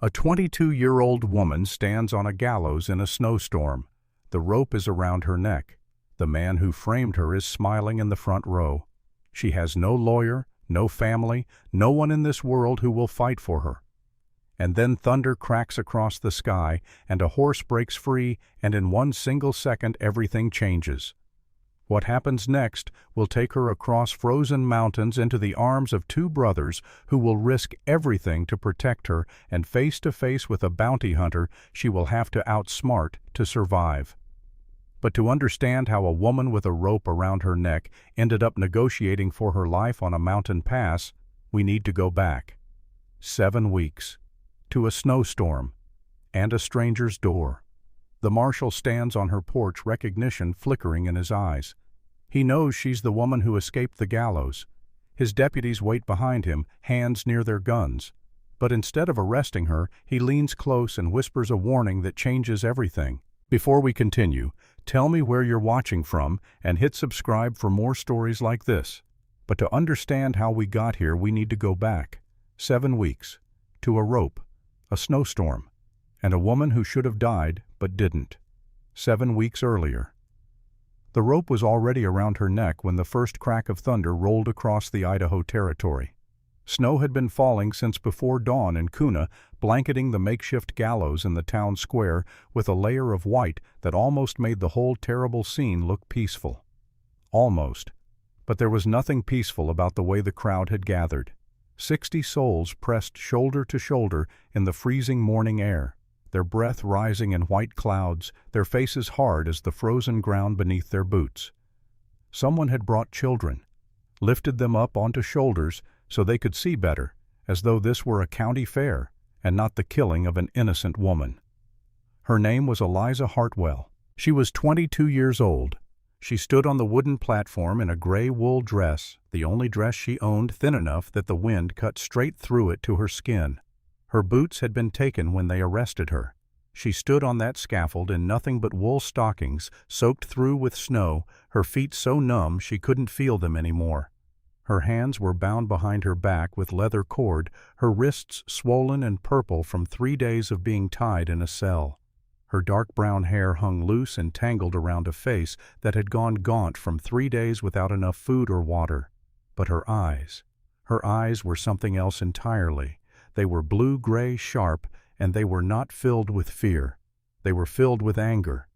A 22-year-old woman stands on a gallows in a snowstorm. The rope is around her neck. The man who framed her is smiling in the front row. She has no lawyer, no family, no one in this world who will fight for her. And then thunder cracks across the sky, and a horse breaks free, and in one single second everything changes. What happens next will take her across frozen mountains into the arms of two brothers who will risk everything to protect her, and face to face with a bounty hunter she will have to outsmart to survive. But to understand how a woman with a rope around her neck ended up negotiating for her life on a mountain pass, we need to go back 7 weeks, to a snowstorm, and a stranger's door. The marshal stands on her porch, recognition flickering in his eyes. He knows she's the woman who escaped the gallows. His deputies wait behind him, hands near their guns. But instead of arresting her, he leans close and whispers a warning that changes everything. Before we continue, tell me where you're watching from and hit subscribe for more stories like this. But to understand how we got here, we need to go back 7 weeks, to a rope, a snowstorm, and a woman who should have died but didn't. 7 weeks earlier. The rope was already around her neck when the first crack of thunder rolled across the Idaho Territory. Snow had been falling since before dawn in Kuna, blanketing the makeshift gallows in the town square with a layer of white that almost made the whole terrible scene look peaceful. Almost. But there was nothing peaceful about the way the crowd had gathered. 60 souls pressed shoulder to shoulder in the freezing morning air, their breath rising in white clouds, their faces hard as the frozen ground beneath their boots. Someone had brought children, lifted them up onto shoulders so they could see better, as though this were a county fair and not the killing of an innocent woman. Her name was Eliza Hartwell. She was 22 years old. She stood on the wooden platform in a gray wool dress, the only dress she owned thin enough that the wind cut straight through it to her skin. Her boots had been taken when they arrested her. She stood on that scaffold in nothing but wool stockings, soaked through with snow, her feet so numb she couldn't feel them anymore. Her hands were bound behind her back with leather cord, her wrists swollen and purple from 3 days of being tied in a cell. Her dark brown hair hung loose and tangled around a face that had gone gaunt from 3 days without enough food or water. But her eyes were something else entirely. They were blue-gray, sharp, and they were not filled with fear. They were filled with anger.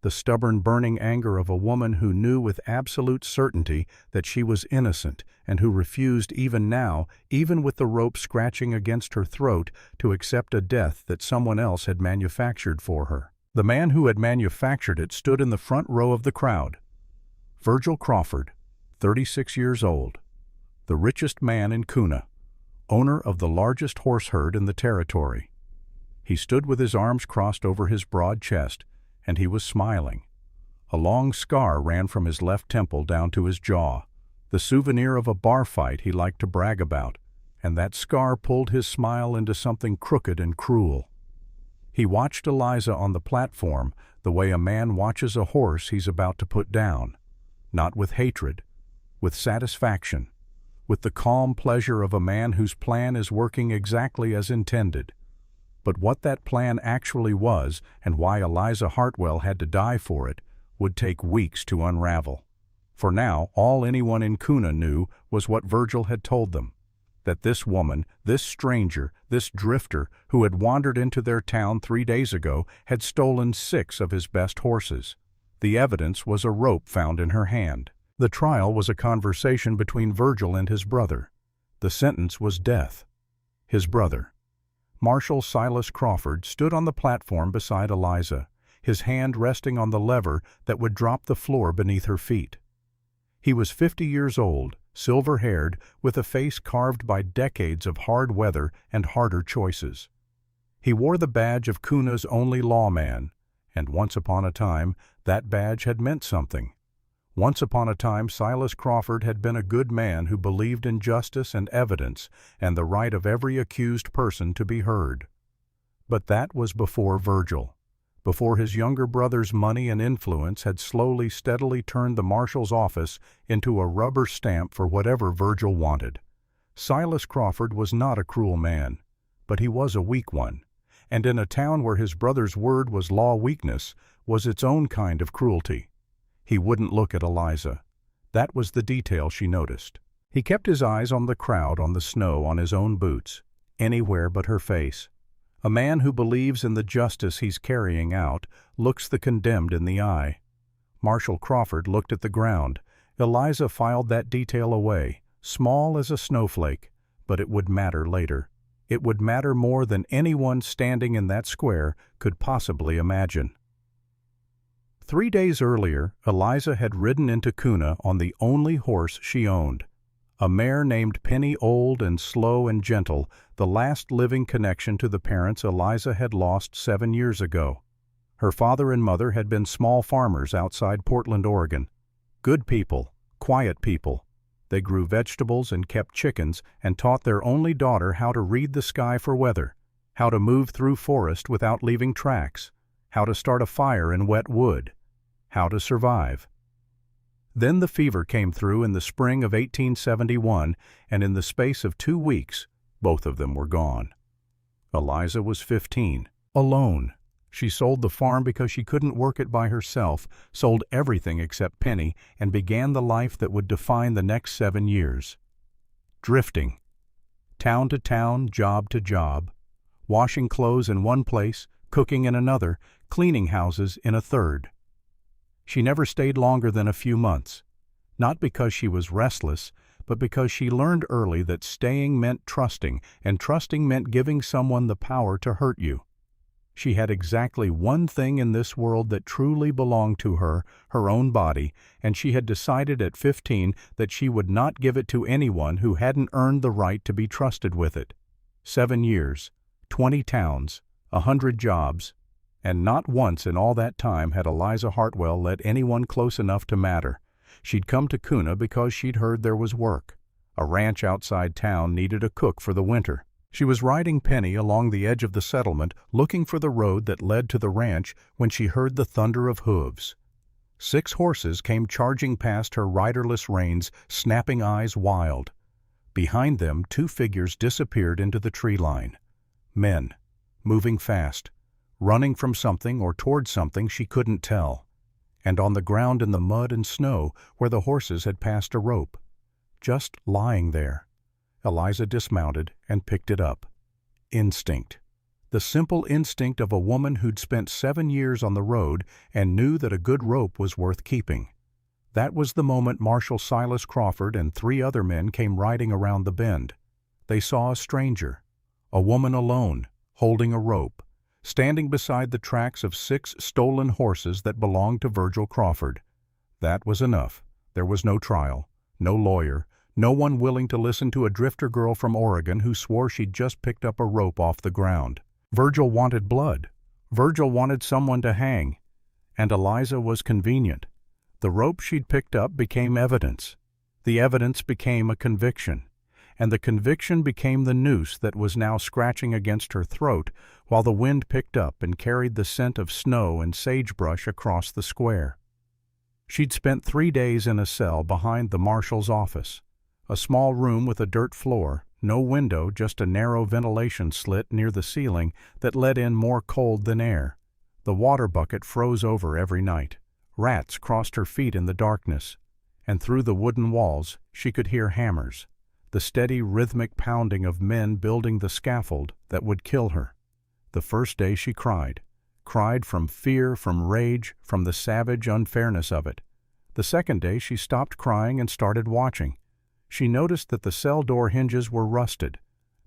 The stubborn, burning anger of a woman who knew with absolute certainty that she was innocent and who refused even now, even with the rope scratching against her throat, to accept a death that someone else had manufactured for her. The man who had manufactured it stood in the front row of the crowd. Virgil Crawford, 36 years old, the richest man in Kuna, owner of the largest horse herd in the territory. He stood with his arms crossed over his broad chest, and he was smiling. A long scar ran from his left temple down to his jaw, the souvenir of a bar fight he liked to brag about, and that scar pulled his smile into something crooked and cruel. He watched Eliza on the platform the way a man watches a horse he's about to put down, not with hatred, with satisfaction, with the calm pleasure of a man whose plan is working exactly as intended. But what that plan actually was, and why Eliza Hartwell had to die for it, would take weeks to unravel. For now, all anyone in Kuna knew was what Virgil had told them, that this woman, this stranger, this drifter who had wandered into their town 3 days ago had stolen 6 of his best horses. The evidence was a rope found in her hand. The trial was a conversation between Virgil and his brother. The sentence was death. His brother, Marshal Silas Crawford, stood on the platform beside Eliza, his hand resting on the lever that would drop the floor beneath her feet. He was 50 years old, silver-haired, with a face carved by decades of hard weather and harder choices. He wore the badge of Kuna's only lawman, and once upon a time that badge had meant something. Once upon a time, Silas Crawford had been a good man who believed in justice and evidence and the right of every accused person to be heard. But that was before Virgil, before his younger brother's money and influence had slowly, steadily turned the marshal's office into a rubber stamp for whatever Virgil wanted. Silas Crawford was not a cruel man, but he was a weak one. and in a town where his brother's word was law weakness, was its own kind of cruelty. He wouldn't look at Eliza. That was the detail she noticed. He kept his eyes on the crowd, on the snow, on his own boots, anywhere but her face. A man who believes in the justice he's carrying out looks the condemned in the eye. Marshal Crawford looked at the ground. Eliza filed that detail away, small as a snowflake, but it would matter later. It would matter more than anyone standing in that square could possibly imagine. 3 days earlier, Eliza had ridden into Kuna on the only horse she owned. A mare named Penny, old and slow and gentle, the last living connection to the parents Eliza had lost 7 years ago. Her father and mother had been small farmers outside Portland, Oregon. Good people, quiet people. They grew vegetables and kept chickens and taught their only daughter how to read the sky for weather, how to move through forest without leaving tracks, how to start a fire in wet wood, how to survive. Then the fever came through in the spring of 1871, and in the space of 2 weeks, both of them were gone. Eliza was 15, alone. She sold the farm because she couldn't work it by herself, sold everything except Penny, and began the life that would define the next 7 years. Drifting. Town to town, job to job. Washing clothes in one place, cooking in another, cleaning houses in a third. She never stayed longer than a few months, not because she was restless, but because she learned early that staying meant trusting, and trusting meant giving someone the power to hurt you. She had exactly one thing in this world that truly belonged to her, her own body, and she had decided at 15 that she would not give it to anyone who hadn't earned the right to be trusted with it. 7 years, 20 towns, 100 jobs, and not once in all that time had Eliza Hartwell let anyone close enough to matter. She'd come to Kuna because she'd heard there was work. A ranch outside town needed a cook for the winter. She was riding Penny along the edge of the settlement, looking for the road that led to the ranch, when she heard the thunder of hooves. 6 horses came charging past her riderless reins, snapping eyes wild. Behind them, 2 figures disappeared into the tree line. Men, moving fast, running from something or toward something she couldn't tell. And on the ground in the mud and snow where the horses had passed a rope. Just lying there. Eliza dismounted and picked it up. Instinct. The simple instinct of a woman who'd spent 7 years on the road and knew that a good rope was worth keeping. That was the moment Marshal Silas Crawford and 3 other men came riding around the bend. They saw a stranger, a woman alone, holding a rope, standing beside the tracks of 6 stolen horses that belonged to Virgil Crawford. That was enough. There was no trial, no lawyer, no one willing to listen to a drifter girl from Oregon who swore she'd just picked up a rope off the ground. Virgil wanted blood. Virgil wanted someone to hang. And Eliza was convenient. The rope she'd picked up became evidence. The evidence became a conviction. And the conviction became the noose that was now scratching against her throat while the wind picked up and carried the scent of snow and sagebrush across the square. She'd spent 3 days in a cell behind the marshal's office. A small room with a dirt floor, no window, just a narrow ventilation slit near the ceiling that let in more cold than air. The water bucket froze over every night. Rats crossed her feet in the darkness. And through the wooden walls she could hear hammers, the steady rhythmic pounding of men building the scaffold that would kill her. The first day she cried from fear, from rage, from the savage unfairness of it. The second day she stopped crying and started watching. She noticed that the cell door hinges were rusted,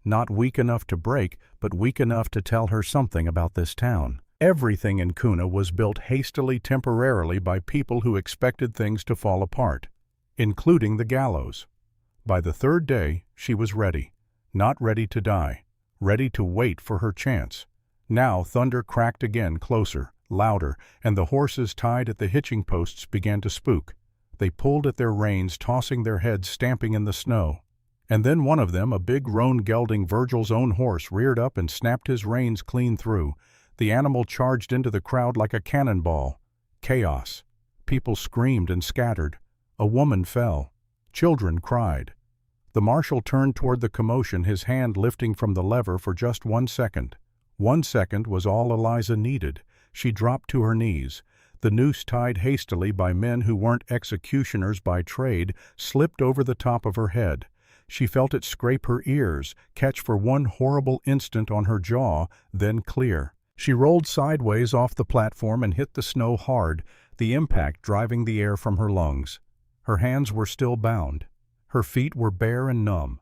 not weak enough to break, but weak enough to tell her something about this town. Everything in Kuna was built hastily, temporarily by people who expected things to fall apart, including the gallows. By the 3rd day, she was ready, not ready to die, ready to wait for her chance. Now thunder cracked again, closer, louder, and the horses tied at the hitching posts began to spook. They pulled at their reins, tossing their heads, stamping in the snow. And then one of them, a big roan gelding Virgil's own horse, reared up and snapped his reins clean through. The animal charged into the crowd like a cannonball. Chaos. People screamed and scattered. A woman fell. Children cried. The marshal turned toward the commotion, his hand lifting from the lever for just 1 second. 1 second was all Eliza needed. She dropped to her knees. The noose tied hastily by men who weren't executioners by trade slipped over the top of her head. She felt it scrape her ears, catch for one horrible instant on her jaw, then clear. She rolled sideways off the platform and hit the snow hard, the impact driving the air from her lungs. Her hands were still bound. Her feet were bare and numb.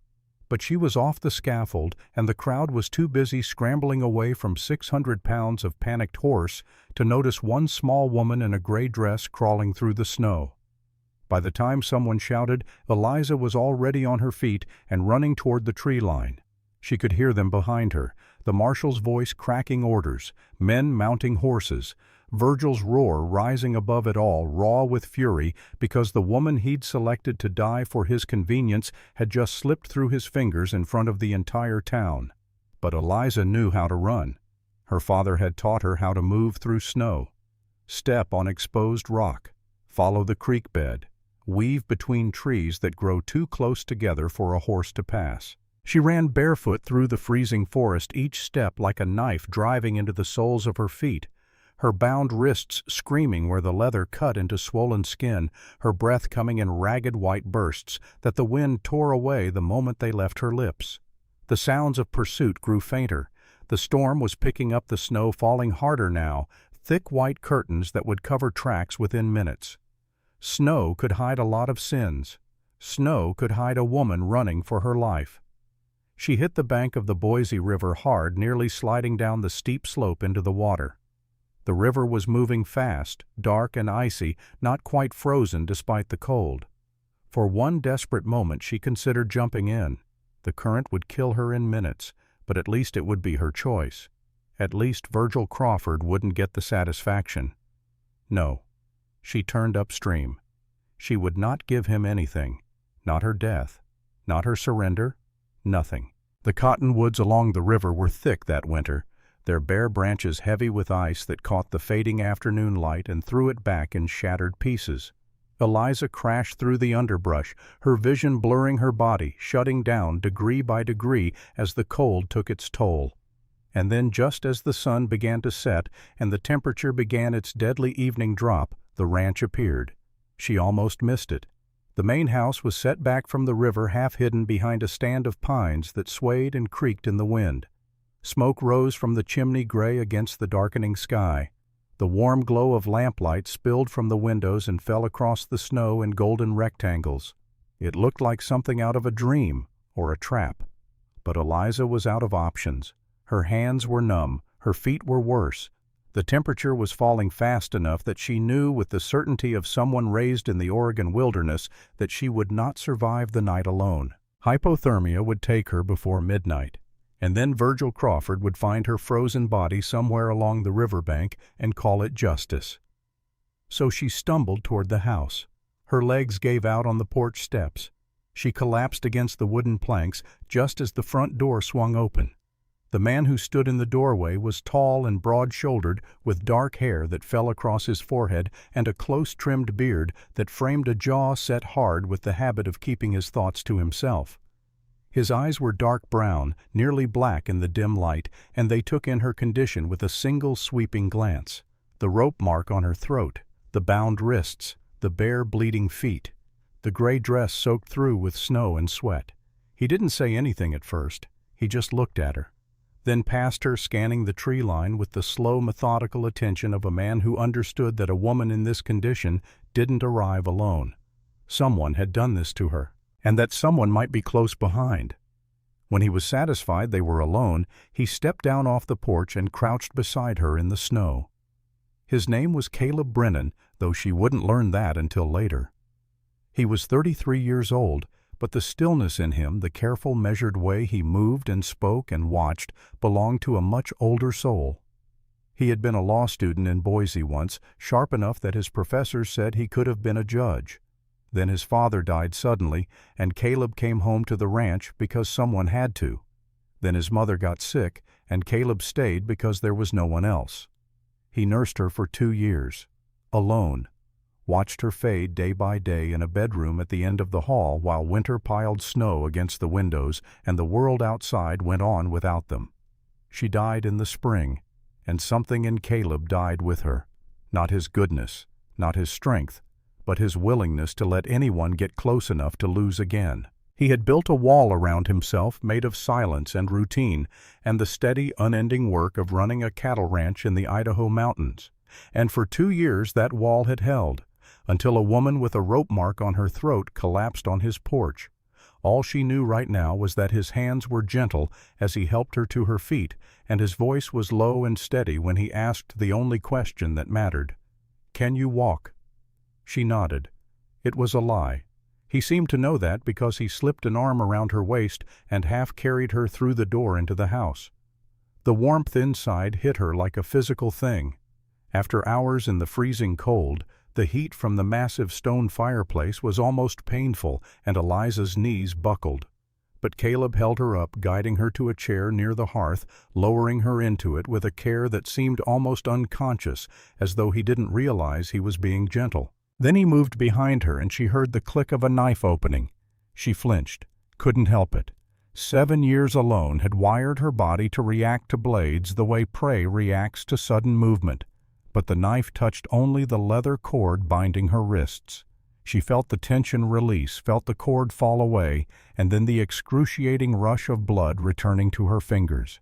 But she was off the scaffold, and the crowd was too busy scrambling away from 600 pounds of panicked horse to notice one small woman in a gray dress crawling through the snow. By the time someone shouted, Eliza was already on her feet and running toward the tree line. She could hear them behind her, the marshal's voice cracking orders, men mounting horses, Virgil's roar rising above it all, raw with fury, because the woman he'd selected to die for his convenience had just slipped through his fingers in front of the entire town. But Eliza knew how to run. Her father had taught her how to move through snow. Step on exposed rock, follow the creek bed, weave between trees that grow too close together for a horse to pass. She ran barefoot through the freezing forest, each step like a knife driving into the soles of her feet, her bound wrists screaming where the leather cut into swollen skin, her breath coming in ragged white bursts that the wind tore away the moment they left her lips. The sounds of pursuit grew fainter. The storm was picking up the snow, falling harder now, thick white curtains that would cover tracks within minutes. Snow could hide a lot of sins. Snow could hide a woman running for her life. She hit the bank of the Boise River hard, nearly sliding down the steep slope into the water. The river was moving fast, dark and icy, not quite frozen despite the cold. For one desperate moment she considered jumping in. The current would kill her in minutes, but at least it would be her choice. At least Virgil Crawford wouldn't get the satisfaction. No. She turned upstream. She would not give him anything. Not her death. Not her surrender. Nothing. The cottonwoods along the river were thick that winter, their bare branches heavy with ice that caught the fading afternoon light and threw it back in shattered pieces. Eliza crashed through the underbrush, her vision blurring her body, shutting down degree by degree as the cold took its toll. And then, just as the sun began to set and the temperature began its deadly evening drop, the ranch appeared. She almost missed it. The main house was set back from the river, half hidden behind a stand of pines that swayed and creaked in the wind. Smoke rose from the chimney gray against the darkening sky. The warm glow of lamplight spilled from the windows and fell across the snow in golden rectangles. It looked like something out of a dream or a trap. But Eliza was out of options. Her hands were numb, her feet were worse. The temperature was falling fast enough that she knew with the certainty of someone raised in the Oregon wilderness that she would not survive the night alone. Hypothermia would take her before midnight, and then Virgil Crawford would find her frozen body somewhere along the riverbank and call it justice. So she stumbled toward the house. Her legs gave out on the porch steps. She collapsed against the wooden planks just as the front door swung open. The man who stood in the doorway was tall and broad-shouldered, with dark hair that fell across his forehead and a close-trimmed beard that framed a jaw set hard with the habit of keeping his thoughts to himself. His eyes were dark brown, nearly black in the dim light, and they took in her condition with a single sweeping glance. The rope mark on her throat, the bound wrists, the bare bleeding feet, the gray dress soaked through with snow and sweat. He didn't say anything at first. He just looked at her. Then past her, scanning the tree line with the slow, methodical attention of a man who understood that a woman in this condition didn't arrive alone. Someone had done this to her, and that someone might be close behind. When he was satisfied they were alone, he stepped down off the porch and crouched beside her in the snow. His name was Caleb Brennan, though she wouldn't learn that until later. He was 33 years old, but the stillness in him, the careful, measured way he moved and spoke and watched, belonged to a much older soul. He had been a law student in Boise once, sharp enough that his professors said he could have been a judge. Then his father died suddenly, and Caleb came home to the ranch because someone had to. Then his mother got sick, and Caleb stayed because there was no one else. He nursed her for 2 years, alone, watched her fade day by day in a bedroom at the end of the hall while winter piled snow against the windows and the world outside went on without them. She died in the spring, and something in Caleb died with her. Not his goodness, not his strength, but his willingness to let anyone get close enough to lose again. He had built a wall around himself made of silence and routine and the steady, unending work of running a cattle ranch in the Idaho mountains. And for 2 years that wall had held, until a woman with a rope mark on her throat collapsed on his porch. All she knew right now was that his hands were gentle as he helped her to her feet, and his voice was low and steady when he asked the only question that mattered. "Can you walk?" She nodded. It was a lie. He seemed to know that because he slipped an arm around her waist and half carried her through the door into the house. The warmth inside hit her like a physical thing. After hours in the freezing cold, the heat from the massive stone fireplace was almost painful, and Eliza's knees buckled. But Caleb held her up, guiding her to a chair near the hearth, lowering her into it with a care that seemed almost unconscious, as though he didn't realize he was being gentle. Then he moved behind her and she heard the click of a knife opening. She flinched, couldn't help it. 7 years alone had wired her body to react to blades the way prey reacts to sudden movement. But the knife touched only the leather cord binding her wrists. She felt the tension release, felt the cord fall away, and then the excruciating rush of blood returning to her fingers.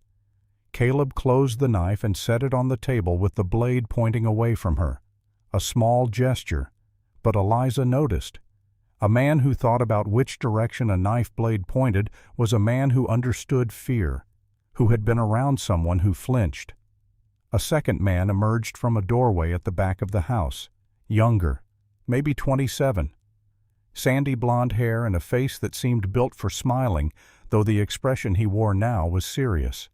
Caleb closed the knife and set it on the table with the blade pointing away from her. A small gesture. But Eliza noticed. A man who thought about which direction a knife blade pointed was a man who understood fear, who had been around someone who flinched. A second man emerged from a doorway at the back of the house, younger, maybe 27. Sandy blonde hair and a face that seemed built for smiling, though the expression he wore now was serious.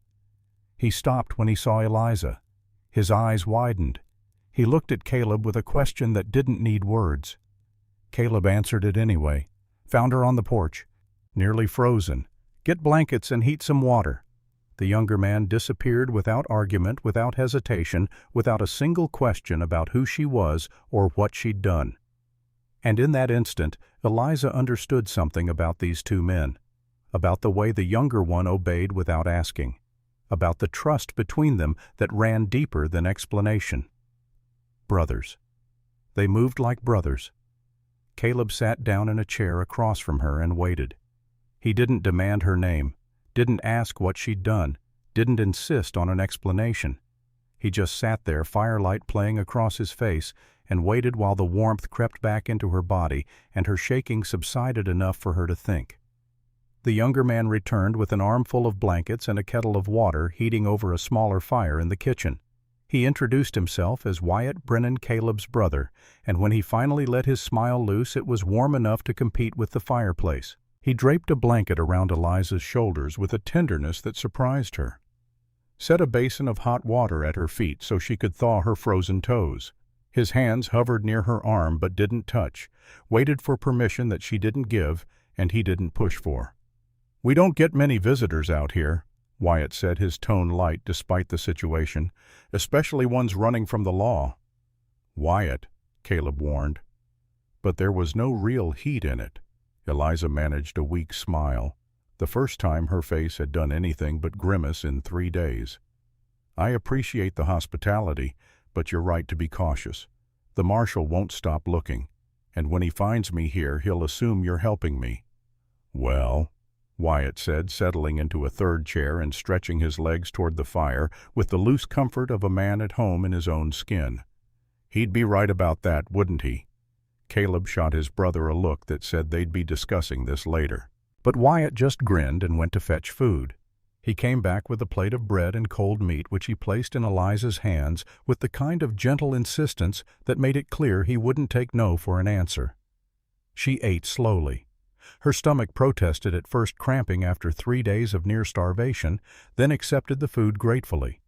He stopped when he saw Eliza. His eyes widened. He looked at Caleb with a question that didn't need words. Caleb answered it anyway. "Found her on the porch. Nearly frozen. Get blankets and heat some water." The younger man disappeared without argument, without hesitation, without a single question about who she was or what she'd done. And in that instant, Eliza understood something about these two men, about the way the younger one obeyed without asking, about the trust between them that ran deeper than explanation. Brothers. They moved like brothers. Caleb sat down in a chair across from her and waited. He didn't demand her name, didn't ask what she'd done, didn't insist on an explanation. He just sat there, firelight playing across his face, and waited while the warmth crept back into her body and her shaking subsided enough for her to think. The younger man returned with an armful of blankets and a kettle of water heating over a smaller fire in the kitchen. He introduced himself as Wyatt Brennan, Caleb's brother, and when he finally let his smile loose, it was warm enough to compete with the fireplace. He draped a blanket around Eliza's shoulders with a tenderness that surprised her. Set a basin of hot water at her feet so she could thaw her frozen toes. His hands hovered near her arm but didn't touch, waited for permission that she didn't give and he didn't push for. "We don't get many visitors out here," Wyatt said, his tone light despite the situation, "especially ones running from the law." "Wyatt," Caleb warned. But there was no real heat in it. Eliza managed a weak smile, the first time her face had done anything but grimace in 3 days. "I appreciate the hospitality, but you're right to be cautious. The marshal won't stop looking, and when he finds me here, he'll assume you're helping me." "Well," Wyatt said, settling into a third chair and stretching his legs toward the fire with the loose comfort of a man at home in his own skin. "He'd be right about that, wouldn't he?" Caleb shot his brother a look that said they'd be discussing this later. But Wyatt just grinned and went to fetch food. He came back with a plate of bread and cold meat which he placed in Eliza's hands with the kind of gentle insistence that made it clear he wouldn't take no for an answer. She ate slowly. Her stomach protested, at first cramping after 3 days of near starvation, then accepted the food gratefully.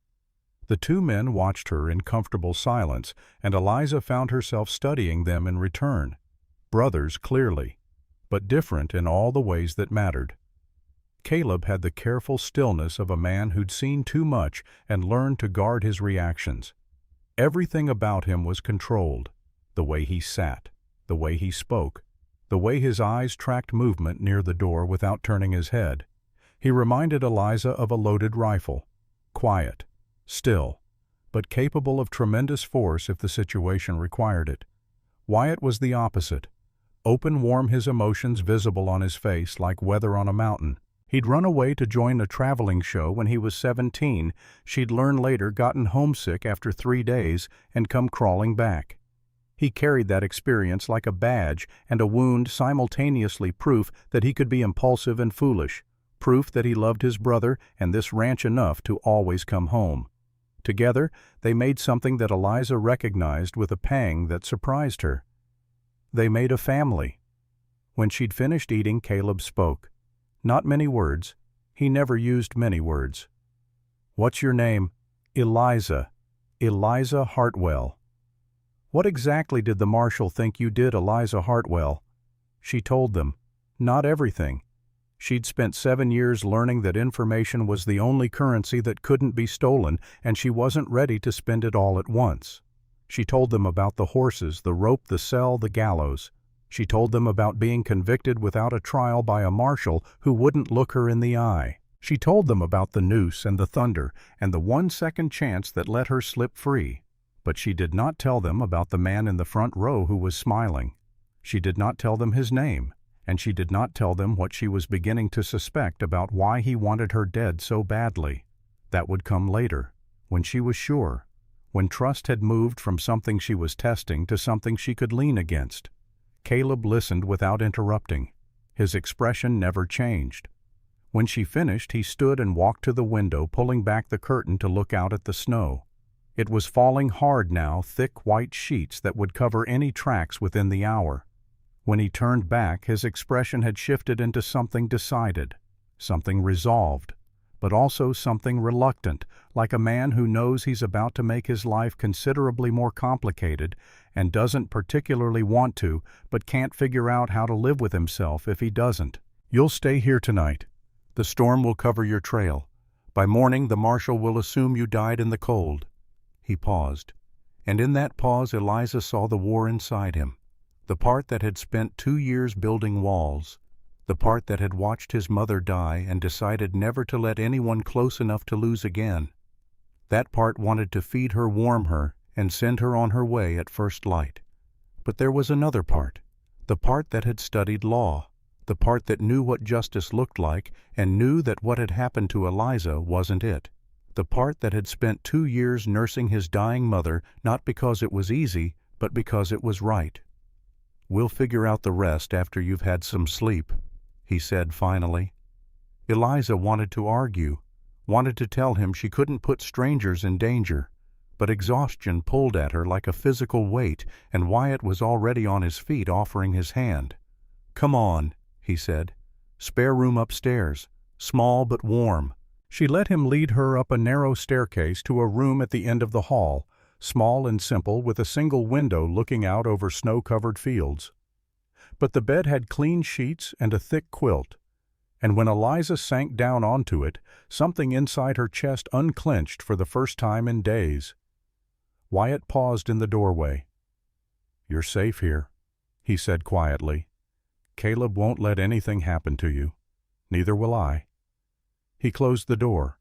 The two men watched her in comfortable silence, and Eliza found herself studying them in return. Brothers, clearly, but different in all the ways that mattered. Caleb had the careful stillness of a man who'd seen too much and learned to guard his reactions. Everything about him was controlled, the way he sat, the way he spoke, the way his eyes tracked movement near the door without turning his head. He reminded Eliza of a loaded rifle. quiet, still, but capable of tremendous force if the situation required it. Wyatt was the opposite. Open, warm, his emotions visible on his face like weather on a mountain. He'd run away to join a traveling show when he was 17. She'd learn later gotten homesick after 3 days and come crawling back. He carried that experience like a badge and a wound, simultaneously proof that he could be impulsive and foolish, proof that he loved his brother and this ranch enough to always come home. Together, they made something that Eliza recognized with a pang that surprised her. They made a family. When she'd finished eating, Caleb spoke. Not many words. He never used many words. "What's your name?" "Eliza. Eliza Hartwell." "What exactly did the marshal think you did, Eliza Hartwell?" She told them. Not everything. She'd spent 7 years learning that information was the only currency that couldn't be stolen, and she wasn't ready to spend it all at once. She told them about the horses, the rope, the cell, the gallows. She told them about being convicted without a trial by a marshal who wouldn't look her in the eye. She told them about the noose and the thunder and the 1-second chance that let her slip free. But she did not tell them about the man in the front row who was smiling. She did not tell them his name, and she did not tell them what she was beginning to suspect about why he wanted her dead so badly. That would come later, when she was sure, when trust had moved from something she was testing to something she could lean against. Caleb listened without interrupting. His expression never changed. When she finished, he stood and walked to the window, pulling back the curtain to look out at the snow. It was falling hard now, thick white sheets that would cover any tracks within the hour. When he turned back, his expression had shifted into something decided, something resolved, but also something reluctant, like a man who knows he's about to make his life considerably more complicated and doesn't particularly want to, but can't figure out how to live with himself if he doesn't. "You'll stay here tonight. The storm will cover your trail. By morning, the marshal will assume you died in the cold." He paused, and in that pause Eliza saw the war inside him, the part that had spent 2 years building walls, the part that had watched his mother die and decided never to let anyone close enough to lose again. That part wanted to feed her, warm her, and send her on her way at first light. But there was another part, the part that had studied law, the part that knew what justice looked like and knew that what had happened to Eliza wasn't it. The part that had spent 2 years nursing his dying mother, not because it was easy, but because it was right. "We'll figure out the rest after you've had some sleep," he said finally. Eliza wanted to argue, wanted to tell him she couldn't put strangers in danger, but exhaustion pulled at her like a physical weight, and Wyatt was already on his feet offering his hand. "Come on," he said. "Spare room upstairs, small but warm." She let him lead her up a narrow staircase to a room at the end of the hall, small and simple, with a single window looking out over snow-covered fields. But the bed had clean sheets and a thick quilt, and when Eliza sank down onto it, something inside her chest unclenched for the first time in days. Wyatt paused in the doorway. "You're safe here," he said quietly. "Caleb won't let anything happen to you. Neither will I." He closed the door,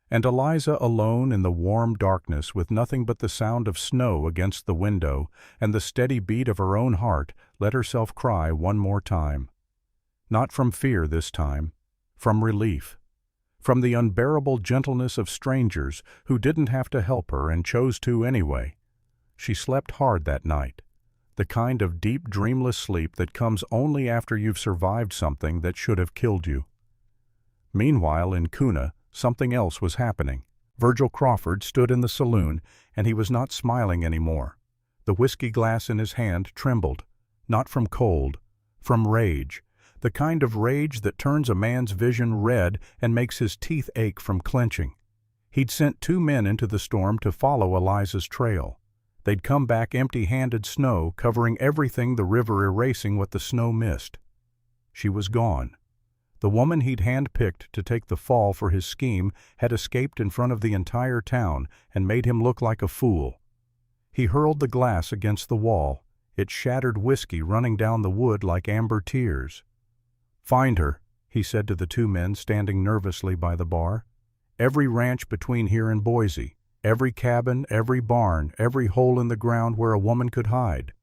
and Eliza, alone in the warm darkness with nothing but the sound of snow against the window and the steady beat of her own heart, let herself cry one more time. Not from fear this time, from relief, from the unbearable gentleness of strangers who didn't have to help her and chose to anyway. She slept hard that night, the kind of deep, dreamless sleep that comes only after you've survived something that should have killed you. Meanwhile, in Kuna, something else was happening. Virgil Crawford stood in the saloon, and he was not smiling anymore. The whiskey glass in his hand trembled, not from cold, from rage, the kind of rage that turns a man's vision red and makes his teeth ache from clenching. He'd sent 2 men into the storm to follow Eliza's trail. They'd come back empty-handed, snow covering everything, the river erasing what the snow missed. She was gone. The woman he'd hand-picked to take the fall for his scheme had escaped in front of the entire town and made him look like a fool. He hurled the glass against the wall, its shattered whiskey running down the wood like amber tears. "Find her," he said to the 2 men standing nervously by the bar. Every ranch between here and Boise. Every cabin, every barn, every hole in the ground where a woman could hide.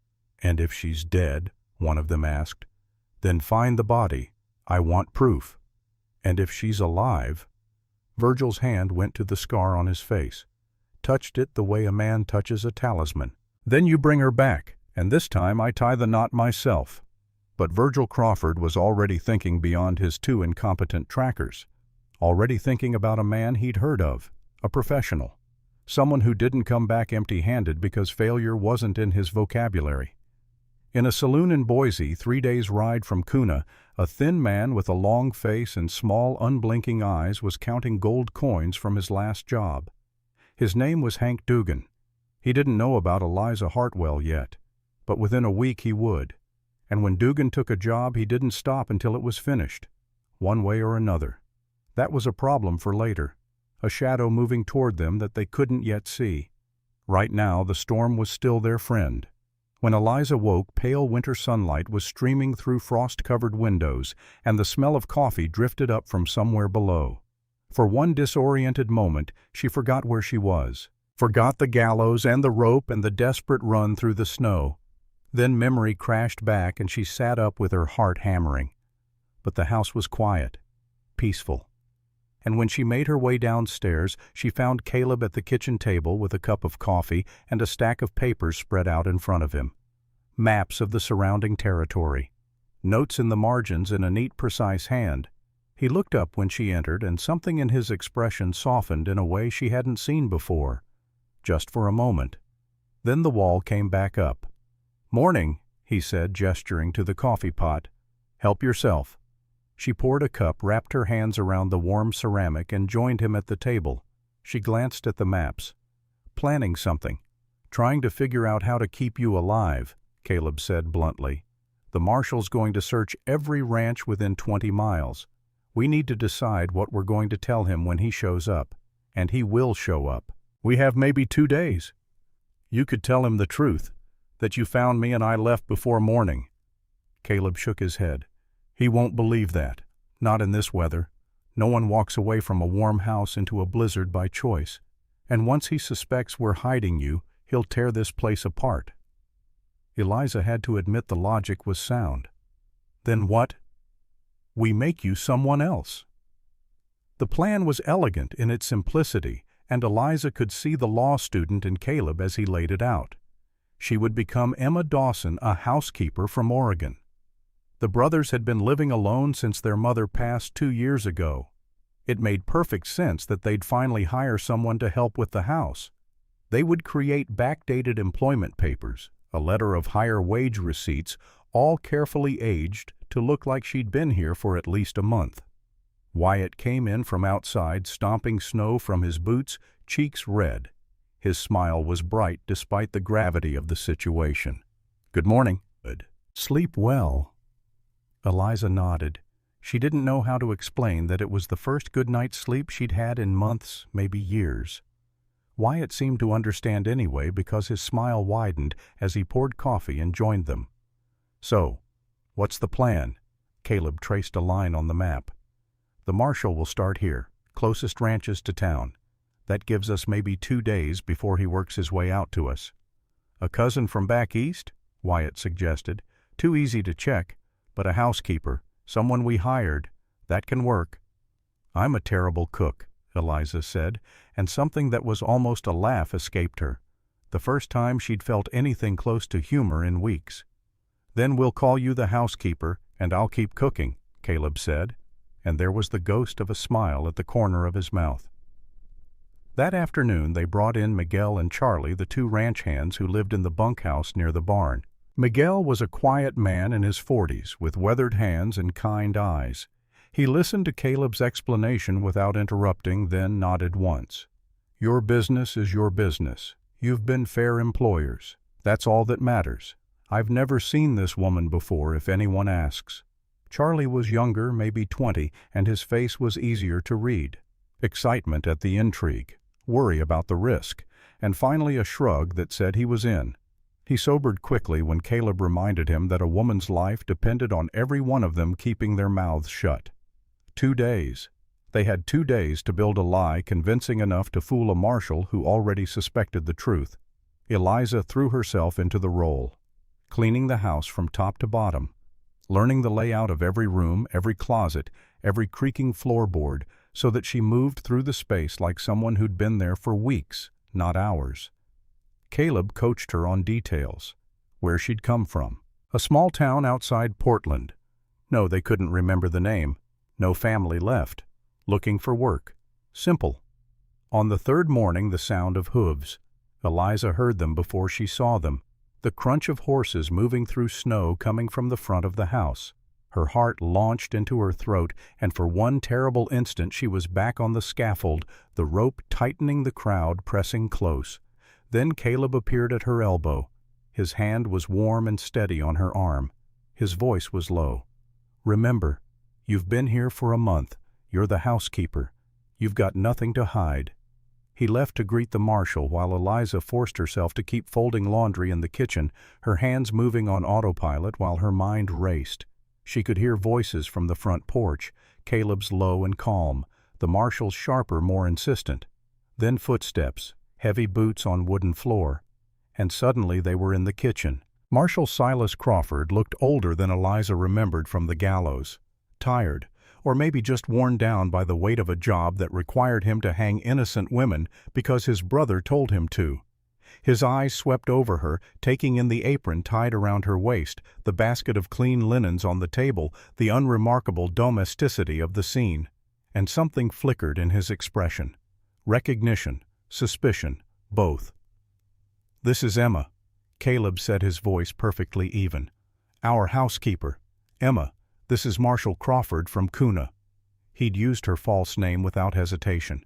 And if she's dead, one of them asked, then find the body. I want proof. And if she's alive... Virgil's hand went to the scar on his face, touched it the way a man touches a talisman. Then you bring her back, and this time I tie the knot myself. But Virgil Crawford was already thinking beyond his two incompetent trackers, already thinking about a man he'd heard of, a professional, someone who didn't come back empty-handed because failure wasn't in his vocabulary. In a saloon in Boise, 3 days' ride from Kuna, a thin man with a long face and small, unblinking eyes was counting gold coins from his last job. His name was Hank Dugan. He didn't know about Eliza Hartwell yet, but within a week he would. And when Dugan took a job, he didn't stop until it was finished, one way or another. That was a problem for later, a shadow moving toward them that they couldn't yet see. Right now, the storm was still their friend. When Eliza woke, pale winter sunlight was streaming through frost-covered windows, and the smell of coffee drifted up from somewhere below. For one disoriented moment, she forgot where she was, forgot the gallows and the rope and the desperate run through the snow. Then memory crashed back and she sat up with her heart hammering. But the house was quiet, peaceful. And when she made her way downstairs, she found Caleb at the kitchen table with a cup of coffee and a stack of papers spread out in front of him. Maps of the surrounding territory. Notes in the margins in a neat, precise hand. He looked up when she entered, and something in his expression softened in a way she hadn't seen before. Just for a moment. Then the wall came back up. "Morning," he said, gesturing to the coffee pot. "Help yourself." She poured a cup, wrapped her hands around the warm ceramic, and joined him at the table. She glanced at the maps. "Planning something. Trying to figure out how to keep you alive," Caleb said bluntly. "The marshal's going to search every ranch within 20 miles. We need to decide what we're going to tell him when he shows up. And he will show up. We have maybe 2 days. You could tell him the truth, that you found me and I left before morning." Caleb shook his head. "He won't believe that. Not in this weather. No one walks away from a warm house into a blizzard by choice. And once he suspects we're hiding you, he'll tear this place apart." Eliza had to admit the logic was sound. "Then what?" "We make you someone else." The plan was elegant in its simplicity, and Eliza could see the law student in Caleb as he laid it out. She would become Emma Dawson, a housekeeper from Oregon. The brothers had been living alone since their mother passed 2 years ago. It made perfect sense that they'd finally hire someone to help with the house. They would create backdated employment papers, a letter of higher wage receipts, all carefully aged to look like she'd been here for at least a month. Wyatt came in from outside, stomping snow from his boots, cheeks red. His smile was bright despite the gravity of the situation. "Good morning." "Good. Sleep well." Eliza nodded. She didn't know how to explain that it was the first good night's sleep she'd had in months, maybe years. Wyatt seemed to understand anyway because his smile widened as he poured coffee and joined them. "So, what's the plan?" Caleb traced a line on the map. "The marshal will start here, closest ranches to town. That gives us maybe 2 days before he works his way out to us." "A cousin from back east?" Wyatt suggested. "Too easy to check, but a housekeeper, someone we hired, that can work." "I'm a terrible cook," Eliza said, and something that was almost a laugh escaped her. The first time she'd felt anything close to humor in weeks. "Then we'll call you the housekeeper, and I'll keep cooking," Caleb said, and there was the ghost of a smile at the corner of his mouth. That afternoon they brought in Miguel and Charlie, the 2 ranch hands who lived in the bunkhouse near the barn. Miguel was a quiet man in his 40s, with weathered hands and kind eyes. He listened to Caleb's explanation without interrupting, then nodded once. "Your business is your business. You've been fair employers. That's all that matters. I've never seen this woman before, if anyone asks." Charlie was younger, maybe 20, and his face was easier to read. Excitement at the intrigue, worry about the risk, and finally a shrug that said he was in. He sobered quickly when Caleb reminded him that a woman's life depended on every one of them keeping their mouths shut. 2 days. They had 2 days to build a lie convincing enough to fool a marshal who already suspected the truth. Eliza threw herself into the role, cleaning the house from top to bottom, learning the layout of every room, every closet, every creaking floorboard, so that she moved through the space like someone who'd been there for weeks, not hours. Caleb coached her on details, where she'd come from. A small town outside Portland. No, they couldn't remember the name. No family left. Looking for work. Simple. On the third morning, the sound of hooves. Eliza heard them before she saw them. The crunch of horses moving through snow coming from the front of the house. Her heart launched into her throat, and for one terrible instant she was back on the scaffold, the rope tightening, the crowd pressing close. Then Caleb appeared at her elbow. His hand was warm and steady on her arm. His voice was low. "Remember, you've been here for a month. You're the housekeeper. You've got nothing to hide." He left to greet the marshal while Eliza forced herself to keep folding laundry in the kitchen, her hands moving on autopilot while her mind raced. She could hear voices from the front porch, Caleb's low and calm, the marshal's sharper, more insistent. Then footsteps, heavy boots on wooden floor. And suddenly they were in the kitchen. Marshal Silas Crawford looked older than Eliza remembered from the gallows. Tired, or maybe just worn down by the weight of a job that required him to hang innocent women because his brother told him to. His eyes swept over her, taking in the apron tied around her waist, the basket of clean linens on the table, the unremarkable domesticity of the scene. And something flickered in his expression. Recognition, suspicion, both. "This is Emma," Caleb said, his voice perfectly even. "Our housekeeper. Emma, this is Marshal Crawford from Kuna." He'd used her false name without hesitation.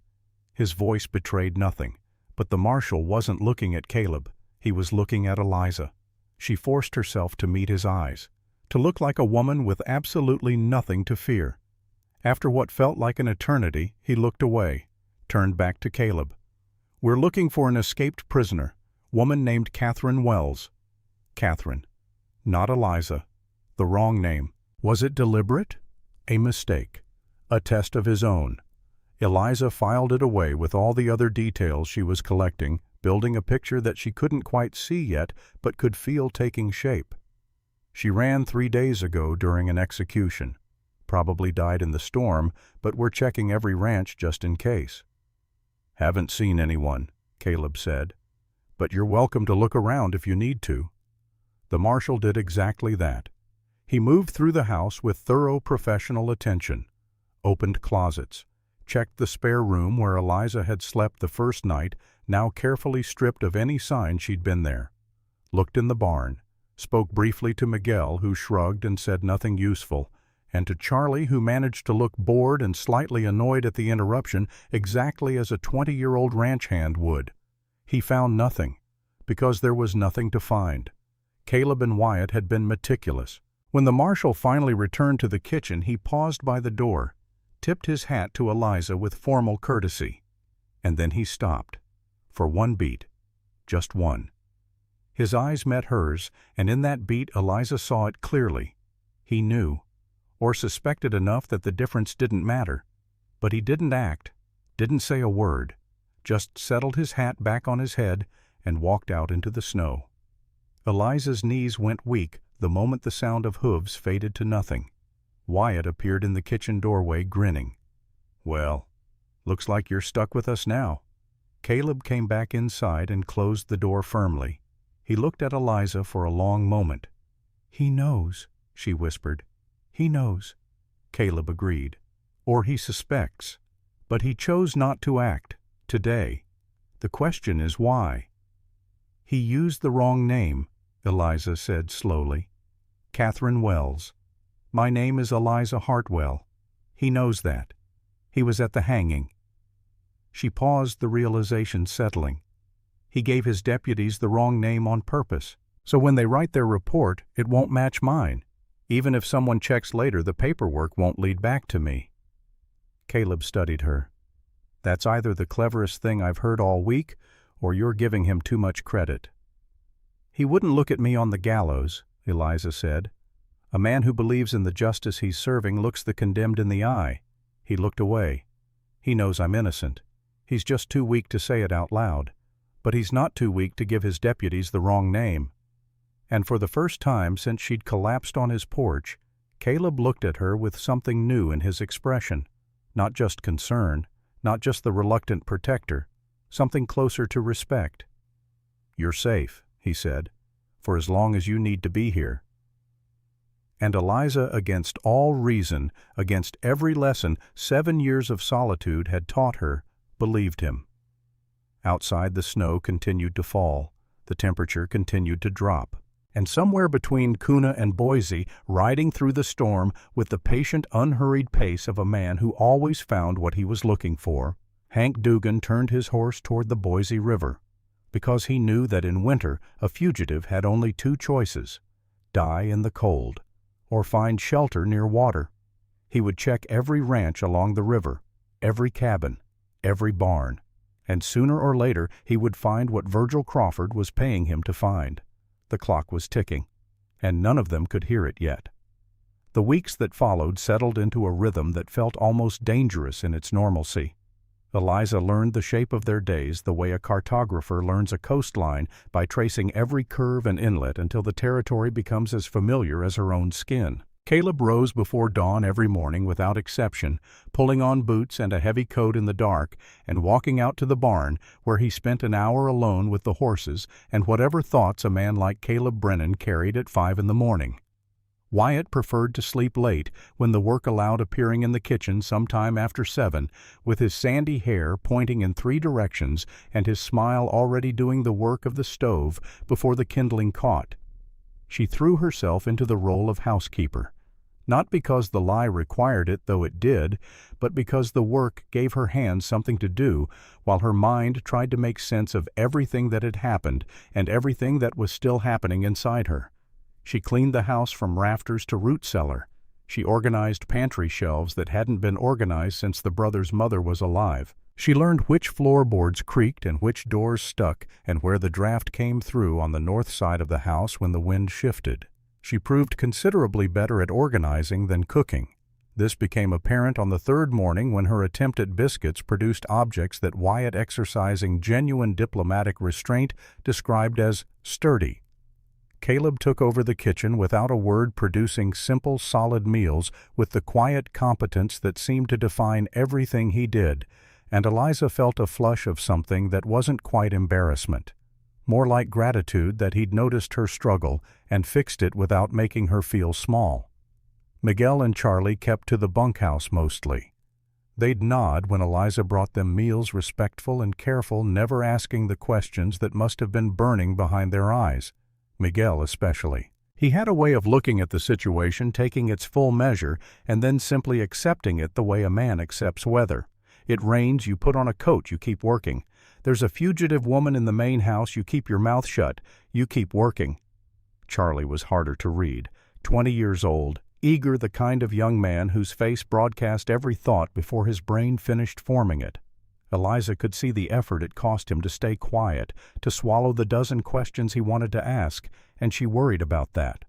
His voice betrayed nothing. But the marshal wasn't looking at Caleb. He was looking at Eliza. She forced herself to meet his eyes, to look like a woman with absolutely nothing to fear. After what felt like an eternity, he looked away, turned back to Caleb. "We're looking for an escaped prisoner, woman named Catherine Wells." Catherine. Not Eliza. The wrong name. Was it deliberate? A mistake. A test of his own. Eliza filed it away with all the other details she was collecting, building a picture that she couldn't quite see yet, but could feel taking shape. She ran 3 days ago during an execution. Probably died in the storm, but we're checking every ranch just in case. "Haven't seen anyone," Caleb said. "But you're welcome to look around if you need to." The marshal did exactly that. He moved through the house with thorough professional attention, opened closets, checked the spare room where Eliza had slept the first night, now carefully stripped of any sign she'd been there, looked in the barn, spoke briefly to Miguel, who shrugged and said nothing useful, and to Charlie, who managed to look bored and slightly annoyed at the interruption, exactly as a 20-year-old ranch hand would. He found nothing, because there was nothing to find. Caleb and Wyatt had been meticulous. When the marshal finally returned to the kitchen, he paused by the door, tipped his hat to Eliza with formal courtesy, and then he stopped, for one beat, just one. His eyes met hers, and in that beat Eliza saw it clearly. He knew, or suspected enough that the difference didn't matter, but he didn't act, didn't say a word, just settled his hat back on his head and walked out into the snow. Eliza's knees went weak the moment the sound of hooves faded to nothing. Wyatt appeared in the kitchen doorway, grinning. "Well, looks like you're stuck with us now." Caleb came back inside and closed the door firmly. He looked at Eliza for a long moment. "He knows," she whispered. "He knows." Caleb agreed. "Or he suspects. But he chose not to act, today. The question is why." "He used the wrong name," Eliza said slowly. "Catherine Wells. My name is Eliza Hartwell. He knows that. He was at the hanging." She paused, the realization settling. He gave his deputies the wrong name on purpose, so when they write their report, it won't match mine. Even if someone checks later, the paperwork won't lead back to me. Caleb studied her. "That's either the cleverest thing I've heard all week, or you're giving him too much credit." "He wouldn't look at me on the gallows," Eliza said. "A man who believes in the justice he's serving looks the condemned in the eye." He looked away. He knows I'm innocent. He's just too weak to say it out loud. But he's not too weak to give his deputies the wrong name." And for the first time since she'd collapsed on his porch, Caleb looked at her with something new in his expression. Not just concern, not just the reluctant protector, something closer to respect. "You're safe," he said, "for as long as you need to be here." And Eliza, against all reason, against every lesson 7 years of solitude had taught her, believed him. Outside, the snow continued to fall. The temperature continued to drop. And somewhere between Kuna and Boise, riding through the storm with the patient, unhurried pace of a man who always found what he was looking for, Hank Dugan turned his horse toward the Boise River, because he knew that in winter a fugitive had only 2 choices: die in the cold, or find shelter near water. He would check every ranch along the river, every cabin, every barn, and sooner or later he would find what Virgil Crawford was paying him to find. The clock was ticking, and none of them could hear it yet. The weeks that followed settled into a rhythm that felt almost dangerous in its normalcy. Eliza learned the shape of their days the way a cartographer learns a coastline, by tracing every curve and inlet until the territory becomes as familiar as her own skin. Caleb rose before dawn every morning without exception, pulling on boots and a heavy coat in the dark, and walking out to the barn, where he spent an hour alone with the horses and whatever thoughts a man like Caleb Brennan carried at 5 in the morning. Wyatt preferred to sleep late, when the work allowed appearing in the kitchen sometime after 7, with his sandy hair pointing in 3 directions and his smile already doing the work of the stove before the kindling caught. She threw herself into the role of housekeeper, not because the lie required it, though it did, but because the work gave her hands something to do, while her mind tried to make sense of everything that had happened and everything that was still happening inside her. She cleaned the house from rafters to root cellar. She organized pantry shelves that hadn't been organized since the brother's mother was alive. She learned which floorboards creaked and which doors stuck, and where the draft came through on the north side of the house when the wind shifted. She proved considerably better at organizing than cooking. This became apparent on the 3rd morning when her attempt at biscuits produced objects that Wyatt, exercising genuine diplomatic restraint, described as sturdy. Caleb took over the kitchen without a word, producing simple, solid meals with the quiet competence that seemed to define everything he did, and Eliza felt a flush of something that wasn't quite embarrassment, more like gratitude that he'd noticed her struggle and fixed it without making her feel small. Miguel and Charlie kept to the bunkhouse mostly. They'd nod when Eliza brought them meals, respectful and careful, never asking the questions that must have been burning behind their eyes. Miguel especially. He had a way of looking at the situation, taking its full measure, and then simply accepting it the way a man accepts weather. It rains, you put on a coat, you keep working. There's a fugitive woman in the main house, you keep your mouth shut, you keep working. Charlie was harder to read. 20 years old, eager, the kind of young man whose face broadcast every thought before his brain finished forming it. Eliza could see the effort it cost him to stay quiet, to swallow the dozen questions he wanted to ask, and she worried about that.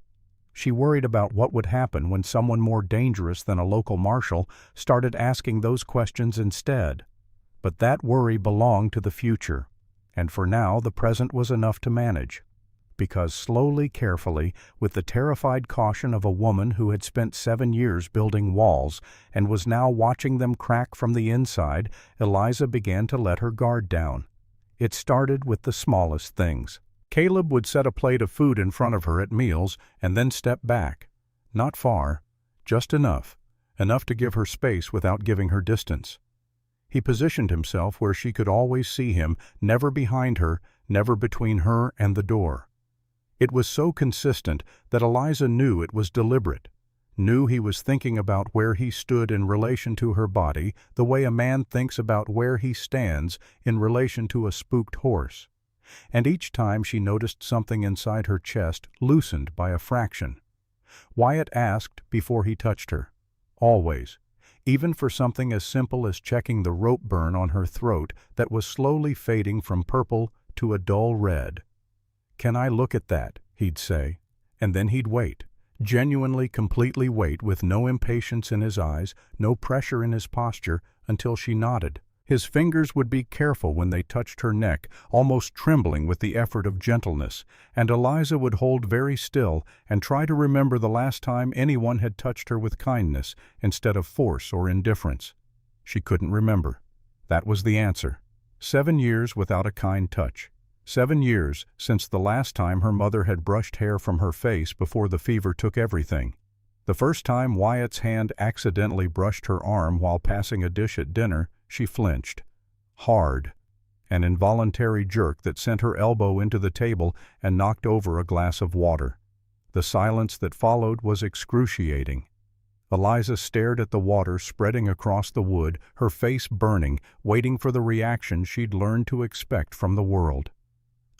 She worried about what would happen when someone more dangerous than a local marshal started asking those questions instead. But that worry belonged to the future, and for now the present was enough to manage. Because slowly, carefully, with the terrified caution of a woman who had spent 7 years building walls and was now watching them crack from the inside, Eliza began to let her guard down. It started with the smallest things. Caleb would set a plate of food in front of her at meals and then step back. Not far, just enough to give her space without giving her distance. He positioned himself where she could always see him, never behind her, never between her and the door. It was so consistent that Eliza knew it was deliberate, knew he was thinking about where he stood in relation to her body, the way a man thinks about where he stands in relation to a spooked horse. And each time she noticed something inside her chest loosened by a fraction. Wyatt asked before he touched her. Always. Even for something as simple as checking the rope burn on her throat that was slowly fading from purple to a dull red. "Can I look at that?" he'd say, and then he'd wait, genuinely, completely wait, with no impatience in his eyes, no pressure in his posture, until she nodded. His fingers would be careful when they touched her neck, almost trembling with the effort of gentleness, and Eliza would hold very still and try to remember the last time anyone had touched her with kindness instead of force or indifference. She couldn't remember. That was the answer. 7 years without a kind touch. 7 years since the last time her mother had brushed hair from her face before the fever took everything. The first time Wyatt's hand accidentally brushed her arm while passing a dish at dinner, she flinched. Hard. An involuntary jerk that sent her elbow into the table and knocked over a glass of water. The silence that followed was excruciating. Eliza stared at the water spreading across the wood, her face burning, waiting for the reaction she'd learned to expect from the world.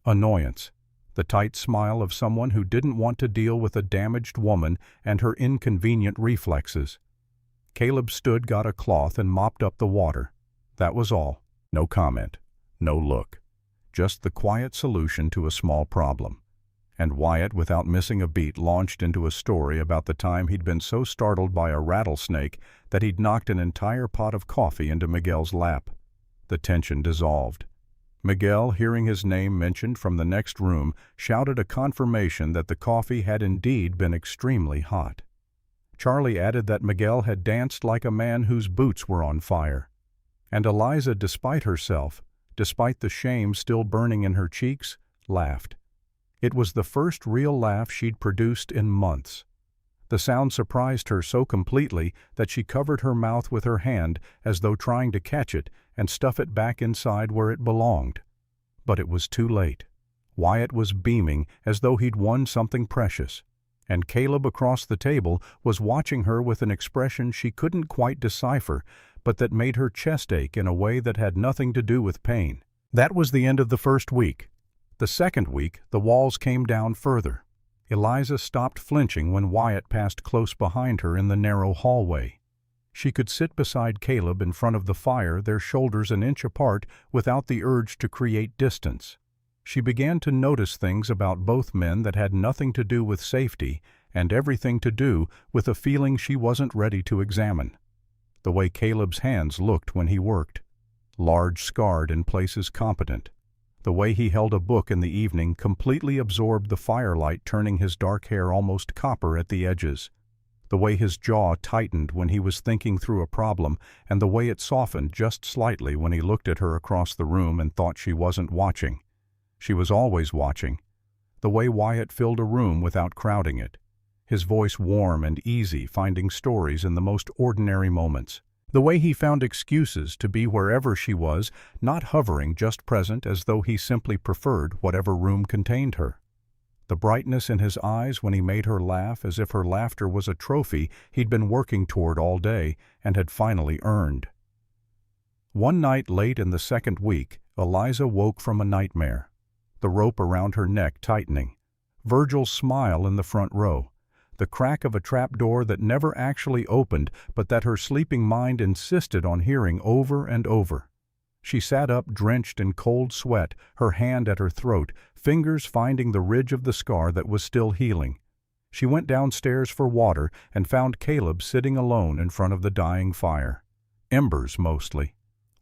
Annoyance. The tight smile of someone who didn't want to deal with a damaged woman and her inconvenient reflexes. Caleb stood, got a cloth, and mopped up the water. That was all. No comment. No look. Just the quiet solution to a small problem. And Wyatt, without missing a beat, launched into a story about the time he'd been so startled by a rattlesnake that he'd knocked an entire pot of coffee into Miguel's lap. The tension dissolved. Miguel, hearing his name mentioned from the next room, shouted a confirmation that the coffee had indeed been extremely hot. Charlie added that Miguel had danced like a man whose boots were on fire. And Eliza, despite herself, despite the shame still burning in her cheeks, laughed. It was the first real laugh she'd produced in months. The sound surprised her so completely that she covered her mouth with her hand as though trying to catch it and stuff it back inside where it belonged. But it was too late. Wyatt was beaming as though he'd won something precious, and Caleb across the table was watching her with an expression she couldn't quite decipher, but that made her chest ache in a way that had nothing to do with pain. That was the end of the first week. The second week, the walls came down further. Eliza stopped flinching when Wyatt passed close behind her in the narrow hallway. She could sit beside Caleb in front of the fire, their shoulders an inch apart, without the urge to create distance. She began to notice things about both men that had nothing to do with safety and everything to do with a feeling she wasn't ready to examine. The way Caleb's hands looked when he worked. Large, scarred, in places competent. The way he held a book in the evening completely absorbed the firelight, turning his dark hair almost copper at the edges. The way his jaw tightened when he was thinking through a problem, and the way it softened just slightly when he looked at her across the room and thought she wasn't watching. She was always watching. The way Wyatt filled a room without crowding it. His voice warm and easy, finding stories in the most ordinary moments. The way he found excuses to be wherever she was, not hovering, just present as though he simply preferred whatever room contained her. The brightness in his eyes when he made her laugh as if her laughter was a trophy he'd been working toward all day and had finally earned. One night late in the second week, Eliza woke from a nightmare. The rope around her neck tightening. Virgil's smile in the front row. The crack of a trapdoor that never actually opened, but that her sleeping mind insisted on hearing over and over. She sat up, drenched in cold sweat, her hand at her throat, fingers finding the ridge of the scar that was still healing. She went downstairs for water and found Caleb sitting alone in front of the dying fire. Embers mostly.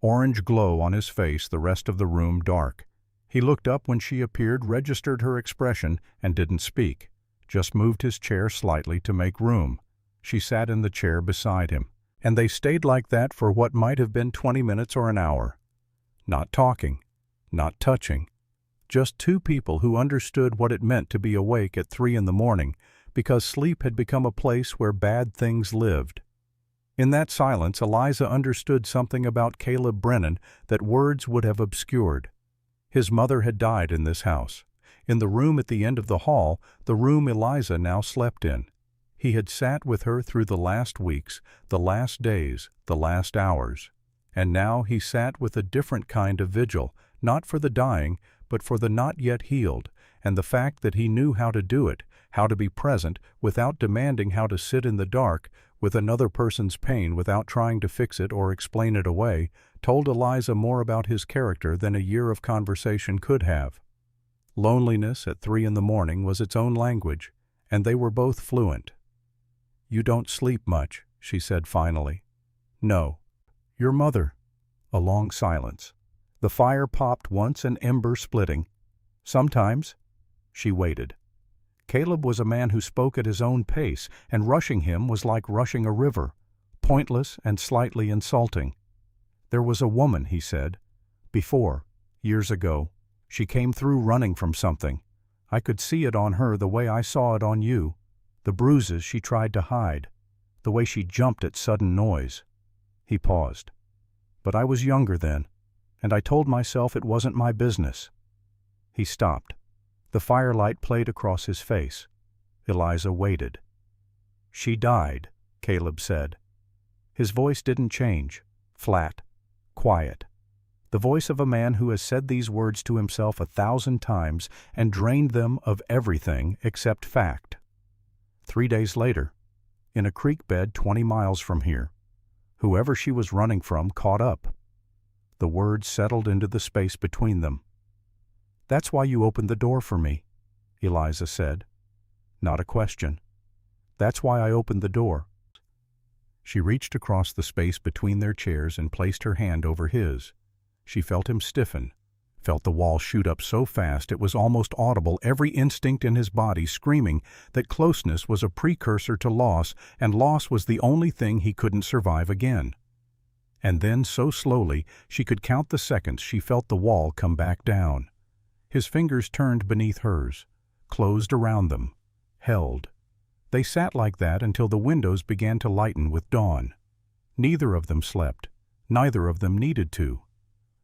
Orange glow on his face, the rest of the room dark. He looked up when she appeared, registered her expression, and didn't speak. Just moved his chair slightly to make room. She sat in the chair beside him, and they stayed like that for what might have been 20 minutes or an hour. Not talking, not touching. Just two people who understood what it meant to be awake at 3 in the morning, because sleep had become a place where bad things lived. In that silence, Eliza understood something about Caleb Brennan that words would have obscured. His mother had died in this house. In the room at the end of the hall, the room Eliza now slept in. He had sat with her through the last weeks, the last days, the last hours. And now he sat with a different kind of vigil, not for the dying, but for the not yet healed, and the fact that he knew how to do it, how to be present, without demanding how to sit in the dark, with another person's pain without trying to fix it or explain it away, told Eliza more about his character than a year of conversation could have. Loneliness at 3 in the morning was its own language, and they were both fluent. "You don't sleep much," she said finally. "No. Your mother. A long silence. The fire popped once, an ember splitting. Sometimes. She waited. Caleb was a man who spoke at his own pace, and rushing him was like rushing a river, pointless and slightly insulting. There was a woman, he said. Before, years ago, she came through running from something. I could see it on her the way I saw it on you. The bruises she tried to hide. The way she jumped at sudden noise. He paused. But I was younger then, and I told myself it wasn't my business. He stopped. The firelight played across his face. Eliza waited. She died, Caleb said. His voice didn't change. Flat. Quiet. The voice of a man who has said these words to himself 1,000 times and drained them of everything except fact. 3 days later, in a creek bed 20 miles from here, whoever she was running from caught up. The words settled into the space between them. That's why you opened the door for me, Eliza said. Not a question. That's why I opened the door. She reached across the space between their chairs and placed her hand over his. She felt him stiffen, felt the wall shoot up so fast it was almost audible, every instinct in his body screaming that closeness was a precursor to loss, and loss was the only thing he couldn't survive again. And then, so slowly, she could count the seconds, she felt the wall come back down. His fingers turned beneath hers, closed around them, held. They sat like that until the windows began to lighten with dawn. Neither of them slept. Neither of them needed to.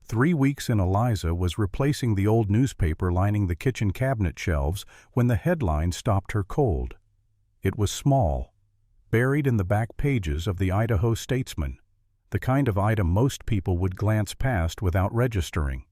3 weeks in Eliza was replacing the old newspaper lining the kitchen cabinet shelves when the headline stopped her cold. It was small, buried in the back pages of the Idaho Statesman, the kind of item most people would glance past without registering.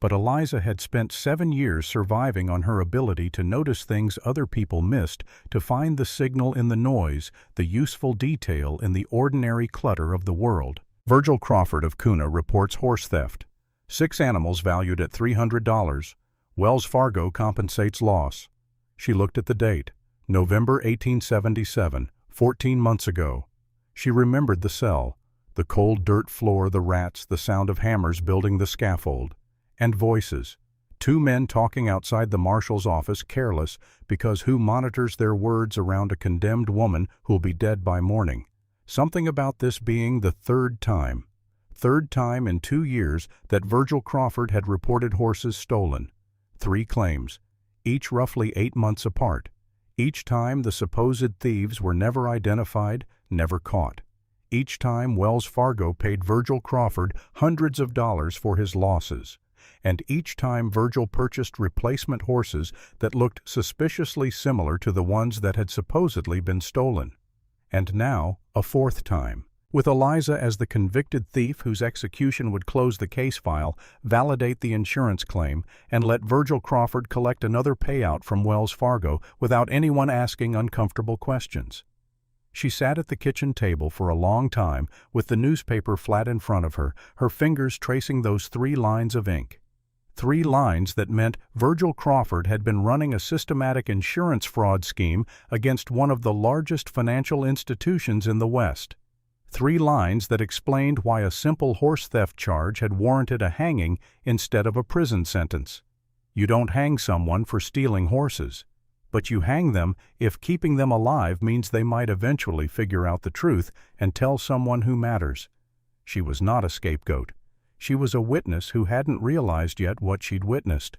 But Eliza had spent 7 years surviving on her ability to notice things other people missed, to find the signal in the noise, the useful detail in the ordinary clutter of the world. Virgil Crawford of Kuna reports horse theft. 6 animals valued at $300. Wells Fargo compensates loss. She looked at the date, November 1877, 14 months ago. She remembered the cell, the cold dirt floor, the rats, the sound of hammers building the scaffold. And voices. 2 men talking outside the marshal's office, careless, because who monitors their words around a condemned woman who'll be dead by morning? Something about this being the third time in 2 years that Virgil Crawford had reported horses stolen. 3 claims, each roughly 8 months apart. Each time the supposed thieves were never identified, never caught. Each time Wells Fargo paid Virgil Crawford hundreds of dollars for his losses. And each time Virgil purchased replacement horses that looked suspiciously similar to the ones that had supposedly been stolen. And now, a 4th time, with Eliza as the convicted thief whose execution would close the case file, validate the insurance claim, and let Virgil Crawford collect another payout from Wells Fargo without anyone asking uncomfortable questions. She sat at the kitchen table for a long time with the newspaper flat in front of her, her fingers tracing those 3 lines of ink. 3 lines that meant Virgil Crawford had been running a systematic insurance fraud scheme against one of the largest financial institutions in the West. 3 lines that explained why a simple horse theft charge had warranted a hanging instead of a prison sentence. You don't hang someone for stealing horses, but you hang them if keeping them alive means they might eventually figure out the truth and tell someone who matters. She was not a scapegoat. She was a witness who hadn't realized yet what she'd witnessed,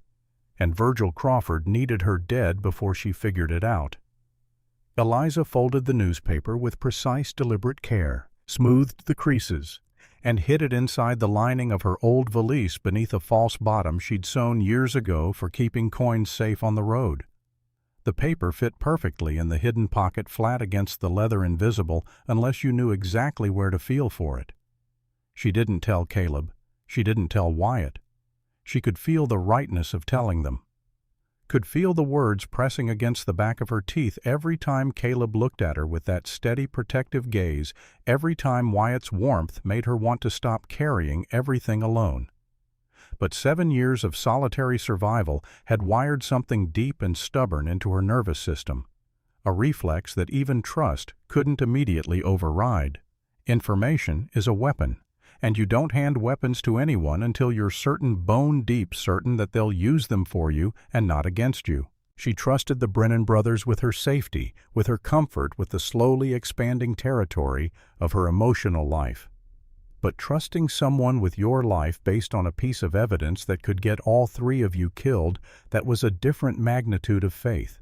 and Virgil Crawford needed her dead before she figured it out. Eliza folded the newspaper with precise, deliberate care, smoothed the creases, and hid it inside the lining of her old valise beneath a false bottom she'd sewn years ago for keeping coins safe on the road. The paper fit perfectly in the hidden pocket, flat against the leather, invisible unless you knew exactly where to feel for it. She didn't tell Caleb. She didn't tell Wyatt. She could feel the rightness of telling them. Could feel the words pressing against the back of her teeth every time Caleb looked at her with that steady, protective gaze, every time Wyatt's warmth made her want to stop carrying everything alone. But 7 years of solitary survival had wired something deep and stubborn into her nervous system, a reflex that even trust couldn't immediately override. Information is a weapon, And you don't hand weapons to anyone until you're certain, bone-deep certain, that they'll use them for you and not against you. She trusted the Brennan brothers with her safety, with her comfort, with the slowly expanding territory of her emotional life. But trusting someone with your life based on a piece of evidence that could get all three of you killed, that was a different magnitude of faith.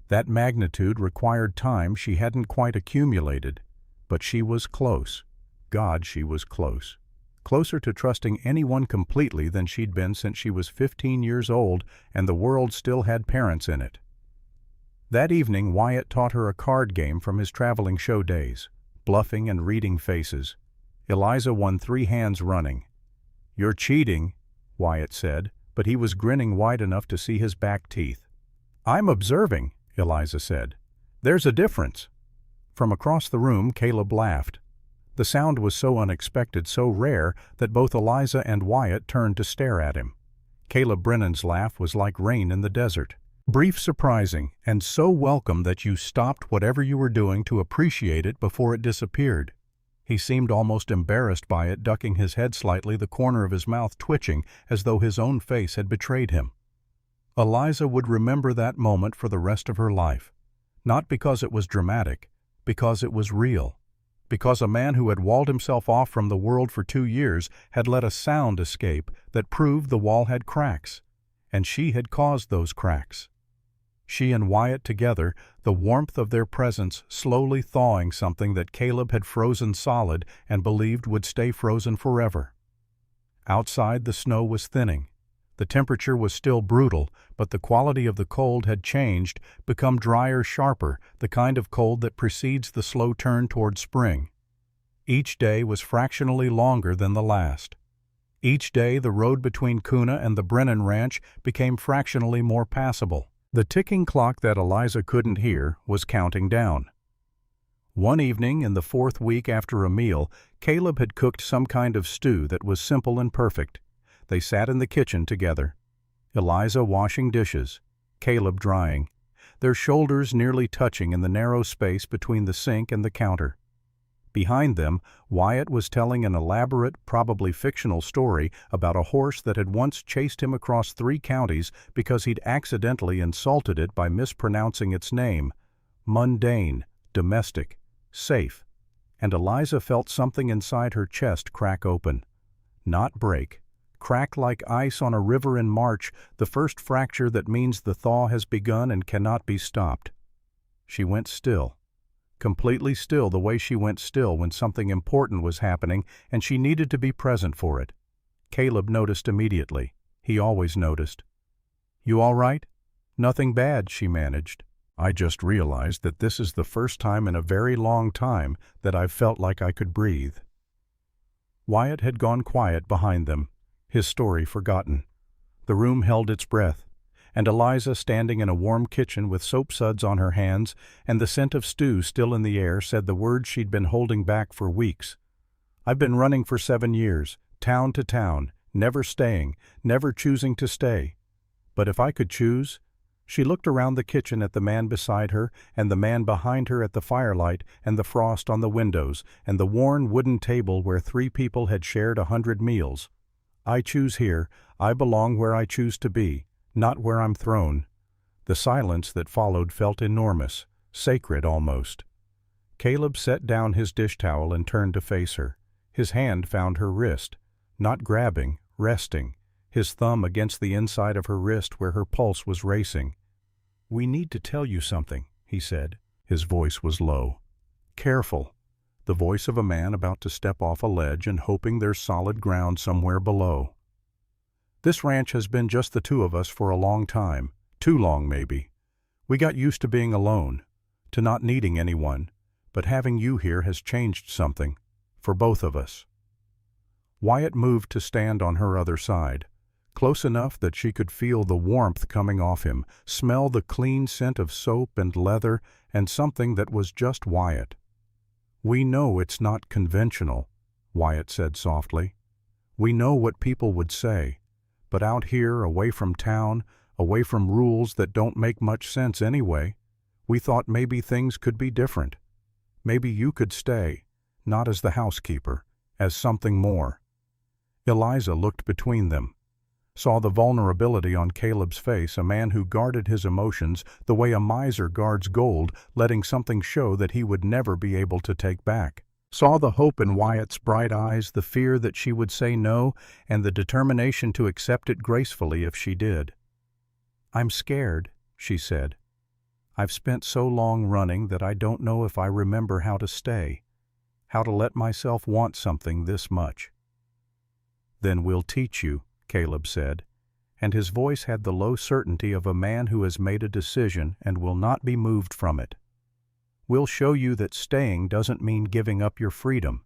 That magnitude required time she hadn't quite accumulated, but she was close. God, she was close. Closer to trusting anyone completely than she'd been since she was 15 years old and the world still had parents in it. That evening, Wyatt taught her a card game from his traveling show days, bluffing and reading faces. Eliza won 3 hands running. "You're cheating," Wyatt said, but he was grinning wide enough to see his back teeth. "I'm observing," Eliza said. "There's a difference." From across the room, Caleb laughed. The sound was so unexpected, so rare, that both Eliza and Wyatt turned to stare at him. Caleb Brennan's laugh was like rain in the desert. Brief, surprising, and so welcome that you stopped whatever you were doing to appreciate it before it disappeared. He seemed almost embarrassed by it, ducking his head slightly, the corner of his mouth twitching as though his own face had betrayed him. Eliza would remember that moment for the rest of her life. Not because it was dramatic, because it was real. Because a man who had walled himself off from the world for 2 years had let a sound escape that proved the wall had cracks, and she had caused those cracks. She and Wyatt together, the warmth of their presence slowly thawing something that Caleb had frozen solid and believed would stay frozen forever. Outside, the snow was thinning. The temperature was still brutal, but the quality of the cold had changed, become drier, sharper, the kind of cold that precedes the slow turn toward spring. Each day was fractionally longer than the last. Each day the road between Kuna and the Brennan Ranch became fractionally more passable. The ticking clock that Eliza couldn't hear was counting down. One evening, in the 4th week after a meal, Caleb had cooked some kind of stew that was simple and perfect. They sat in the kitchen together. Eliza washing dishes, Caleb drying, their shoulders nearly touching in the narrow space between the sink and the counter. Behind them, Wyatt was telling an elaborate, probably fictional story about a horse that had once chased him across 3 counties because he'd accidentally insulted it by mispronouncing its name. Mundane, domestic, safe. And Eliza felt something inside her chest crack open. Not break. Crack like ice on a river in March, the first fracture that means the thaw has begun and cannot be stopped. She went still. Completely still, the way she went still when something important was happening and she needed to be present for it. Caleb noticed immediately. He always noticed. "You all right?" "Nothing bad," she managed. "I just realized that this is the first time in a very long time that I've felt like I could breathe." Wyatt had gone quiet behind them, his story forgotten. The room held its breath, and Eliza, standing in a warm kitchen with soap suds on her hands and the scent of stew still in the air, said the words she'd been holding back for weeks. "I've been running for 7 years, town to town, never staying, never choosing to stay. But if I could choose—" She looked around the kitchen at the man beside her and the man behind her, at the firelight and the frost on the windows and the worn wooden table where 3 people had shared 100 meals. "I choose here. I belong where I choose to be, not where I'm thrown." The silence that followed felt enormous, sacred almost. Caleb set down his dish towel and turned to face her. His hand found her wrist, not grabbing, resting, his thumb against the inside of her wrist where her pulse was racing. "We need to tell you something," he said. His voice was low. "Careful." The voice of a man about to step off a ledge and hoping there's solid ground somewhere below. "This ranch has been just the 2 of us for a long time, too long maybe. We got used to being alone, to not needing anyone, but having you here has changed something, for both of us." Wyatt moved to stand on her other side, close enough that she could feel the warmth coming off him, smell the clean scent of soap and leather and something that was just Wyatt. "We know it's not conventional," Wyatt said softly. "We know what people would say, but out here, away from town, away from rules that don't make much sense anyway, we thought maybe things could be different. Maybe you could stay, not as the housekeeper, as something more. Eliza looked between them, saw the vulnerability on Caleb's face, a man who guarded his emotions the way a miser guards gold, letting something show that he would never be able to take back. Saw the hope in Wyatt's bright eyes, the fear that she would say no, and the determination to accept it gracefully if she did. "I'm scared," she said. "I've spent so long running that I don't know if I remember how to stay, how to let myself want something this much." "Then we'll teach you," Caleb said, and his voice had the low certainty of a man who has made a decision and will not be moved from it. "We'll show you that staying doesn't mean giving up your freedom.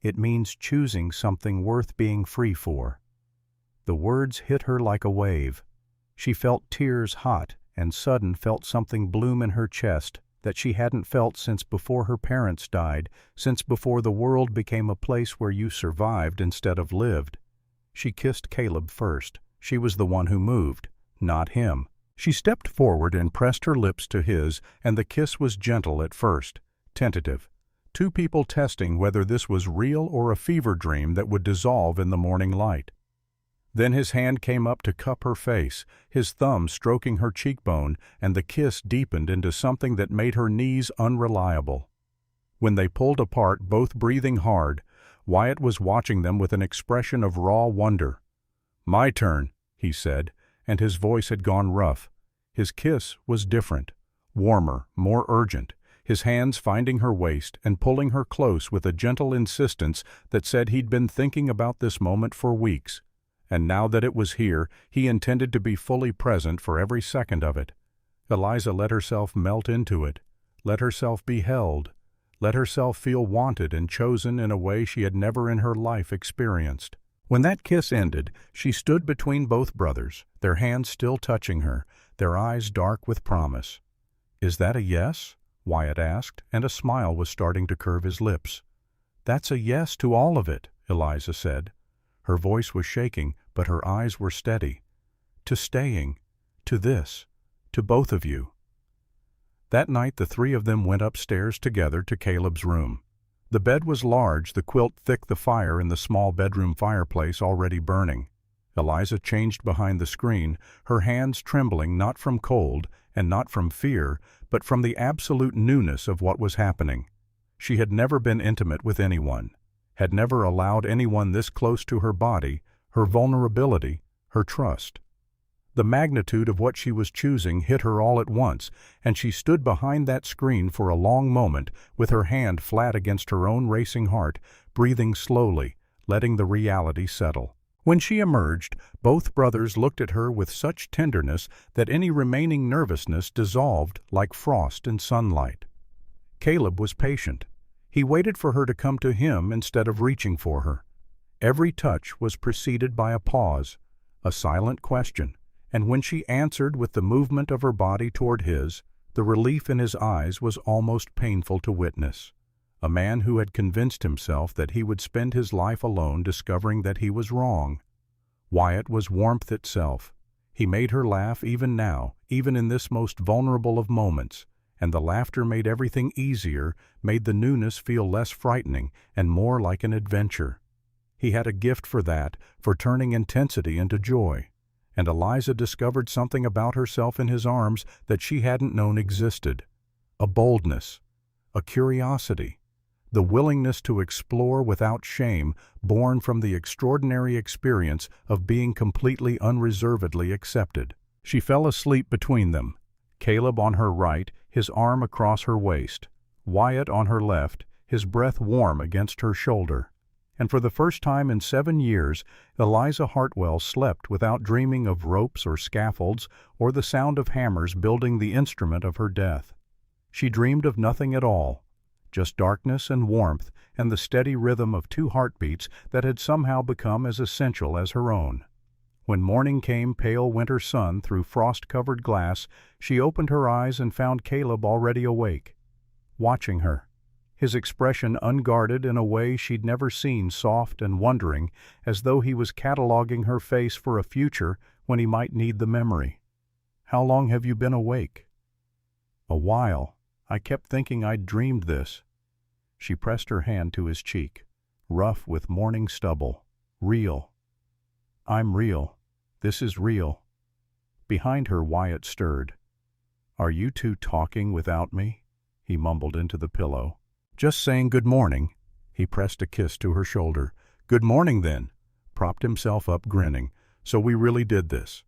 It means choosing something worth being free for." The words hit her like a wave. She felt tears hot and sudden, felt something bloom in her chest that she hadn't felt since before her parents died, since before the world became a place where you survived instead of lived. She kissed Caleb first. She was the one who moved, not him. She stepped forward and pressed her lips to his, and the kiss was gentle at first, tentative. Two people testing whether this was real or a fever dream that would dissolve in the morning light. Then his hand came up to cup her face, his thumb stroking her cheekbone, and the kiss deepened into something that made her knees unreliable. When they pulled apart, both breathing hard, Wyatt was watching them with an expression of raw wonder. "My turn," he said, and his voice had gone rough. His kiss was different, warmer, more urgent, his hands finding her waist and pulling her close with a gentle insistence that said he'd been thinking about this moment for weeks. And now that it was here, he intended to be fully present for every second of it. Eliza let herself melt into it, let herself be held, let herself feel wanted and chosen in a way she had never in her life experienced. When that kiss ended, she stood between both brothers, their hands still touching her, their eyes dark with promise. "Is that a yes?" Wyatt asked, and a smile was starting to curve his lips. "That's a yes to all of it," Eliza said. Her voice was shaking, but her eyes were steady. "To staying, to this, to both of you." That night the three of them went upstairs together to Caleb's room. The bed was large, the quilt thick, the fire in the small bedroom fireplace already burning. Eliza changed behind the screen, her hands trembling not from cold and not from fear, but from the absolute newness of what was happening. She had never been intimate with anyone, had never allowed anyone this close to her body, her vulnerability, her trust. The magnitude of what she was choosing hit her all at once, and she stood behind that screen for a long moment, with her hand flat against her own racing heart, breathing slowly, letting the reality settle. When she emerged, both brothers looked at her with such tenderness that any remaining nervousness dissolved like frost in sunlight. Caleb was patient. He waited for her to come to him instead of reaching for her. Every touch was preceded by a pause, a silent question, and when she answered with the movement of her body toward his, the relief in his eyes was almost painful to witness. A man who had convinced himself that he would spend his life alone, discovering that he was wrong. Wyatt was warmth itself. He made her laugh even now, even in this most vulnerable of moments, and the laughter made everything easier, made the newness feel less frightening and more like an adventure. He had a gift for that, for turning intensity into joy. And Eliza discovered something about herself in his arms that she hadn't known existed. A boldness, a curiosity, the willingness to explore without shame, born from the extraordinary experience of being completely unreservedly accepted. She fell asleep between them, Caleb on her right, his arm across her waist, Wyatt on her left, his breath warm against her shoulder. And for the first time in 7 years, Eliza Hartwell slept without dreaming of ropes or scaffolds or the sound of hammers building the instrument of her death. She dreamed of nothing at all, just darkness and warmth and the steady rhythm of 2 heartbeats that had somehow become as essential as her own. When morning came, pale winter sun through frost-covered glass, she opened her eyes and found Caleb already awake, watching her. His expression unguarded in a way she'd never seen, soft and wondering, as though he was cataloging her face for a future when he might need the memory. "How long have you been awake?" "A while. I kept thinking I'd dreamed this." She pressed her hand to his cheek. rough with morning stubble. Real. I'm real. This is real. Behind her, Wyatt stirred. Are you two talking without me? He mumbled into the pillow. Just saying good morning. He pressed a kiss to her shoulder. Good morning, then. Propped himself up, grinning. So we really did this.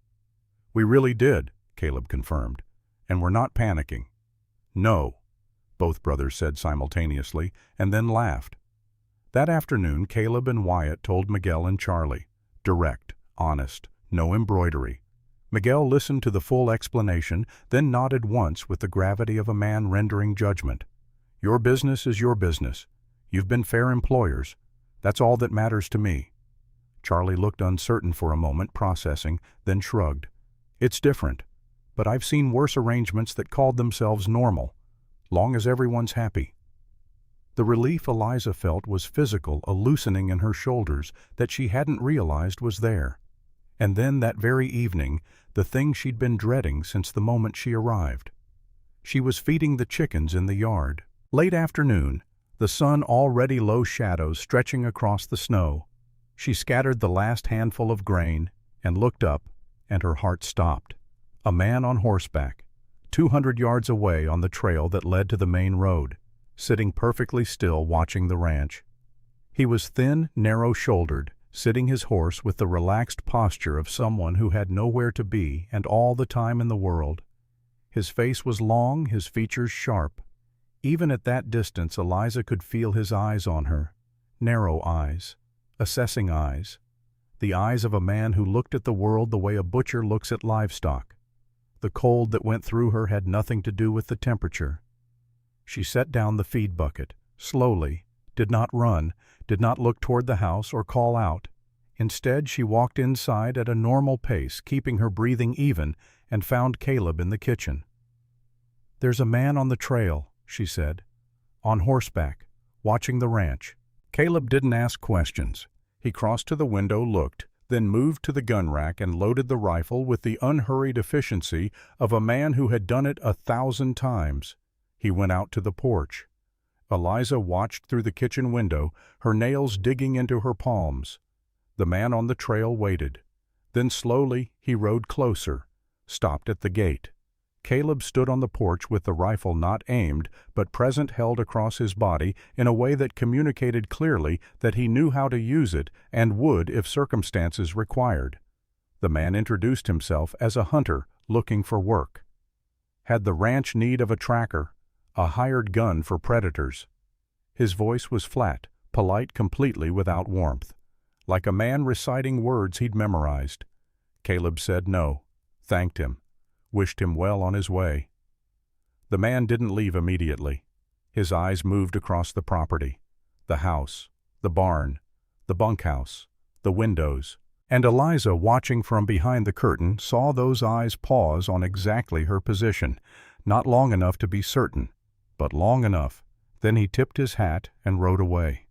We really did, Caleb confirmed. And we're not panicking. No, both brothers said simultaneously, and then laughed. That afternoon, Caleb and Wyatt told Miguel and Charlie. Direct, honest, no embroidery. Miguel listened to the full explanation, then nodded once with the gravity of a man rendering judgment. Your business is your business. You've been fair employers. That's all that matters to me. Charlie looked uncertain for a moment, processing, then shrugged. It's different, but I've seen worse arrangements that called themselves normal, long as everyone's happy. The relief Eliza felt was physical, a loosening in her shoulders that she hadn't realized was there. And then that very evening, the thing she'd been dreading since the moment she arrived. She was feeding the chickens in the yard. Late afternoon, the sun already low shadows stretching across the snow. She scattered the last handful of grain and looked up, and her heart stopped. A man on horseback, 200 yards away on the trail that led to the main road, sitting perfectly still watching the ranch. He was thin, narrow-shouldered, sitting his horse with the relaxed posture of someone who had nowhere to be and all the time in the world. His face was long, his features sharp. Even at that distance, Eliza could feel his eyes on her. Narrow eyes, assessing eyes. The eyes of a man who looked at the world the way a butcher looks at livestock. The cold that went through her had nothing to do with the temperature. She set down the feed bucket, slowly, did not run, did not look toward the house or call out. Instead, she walked inside at a normal pace, keeping her breathing even, and found Caleb in the kitchen. There's a man on the trail, she said, on horseback, watching the ranch. Caleb didn't ask questions. He crossed to the window, looked, then moved to the gun rack and loaded the rifle with the unhurried efficiency of a man who had done it 1,000 times. He went out to the porch. Eliza watched through the kitchen window, her nails digging into her palms. The man on the trail waited. Then slowly he rode closer, stopped at the gate. Caleb stood on the porch with the rifle not aimed, but present, held across his body in a way that communicated clearly that he knew how to use it and would if circumstances required. The man introduced himself as a hunter looking for work. Had the ranch need of a tracker, a hired gun for predators. His voice was flat, polite, completely without warmth, like a man reciting words he'd memorized. Caleb said no, thanked him, wished him well on his way. The man didn't leave immediately. His eyes moved across the property, the house, the barn, the bunkhouse, the windows, and Eliza, watching from behind the curtain, saw those eyes pause on exactly her position, not long enough to be certain, but long enough. Then he tipped his hat and rode away.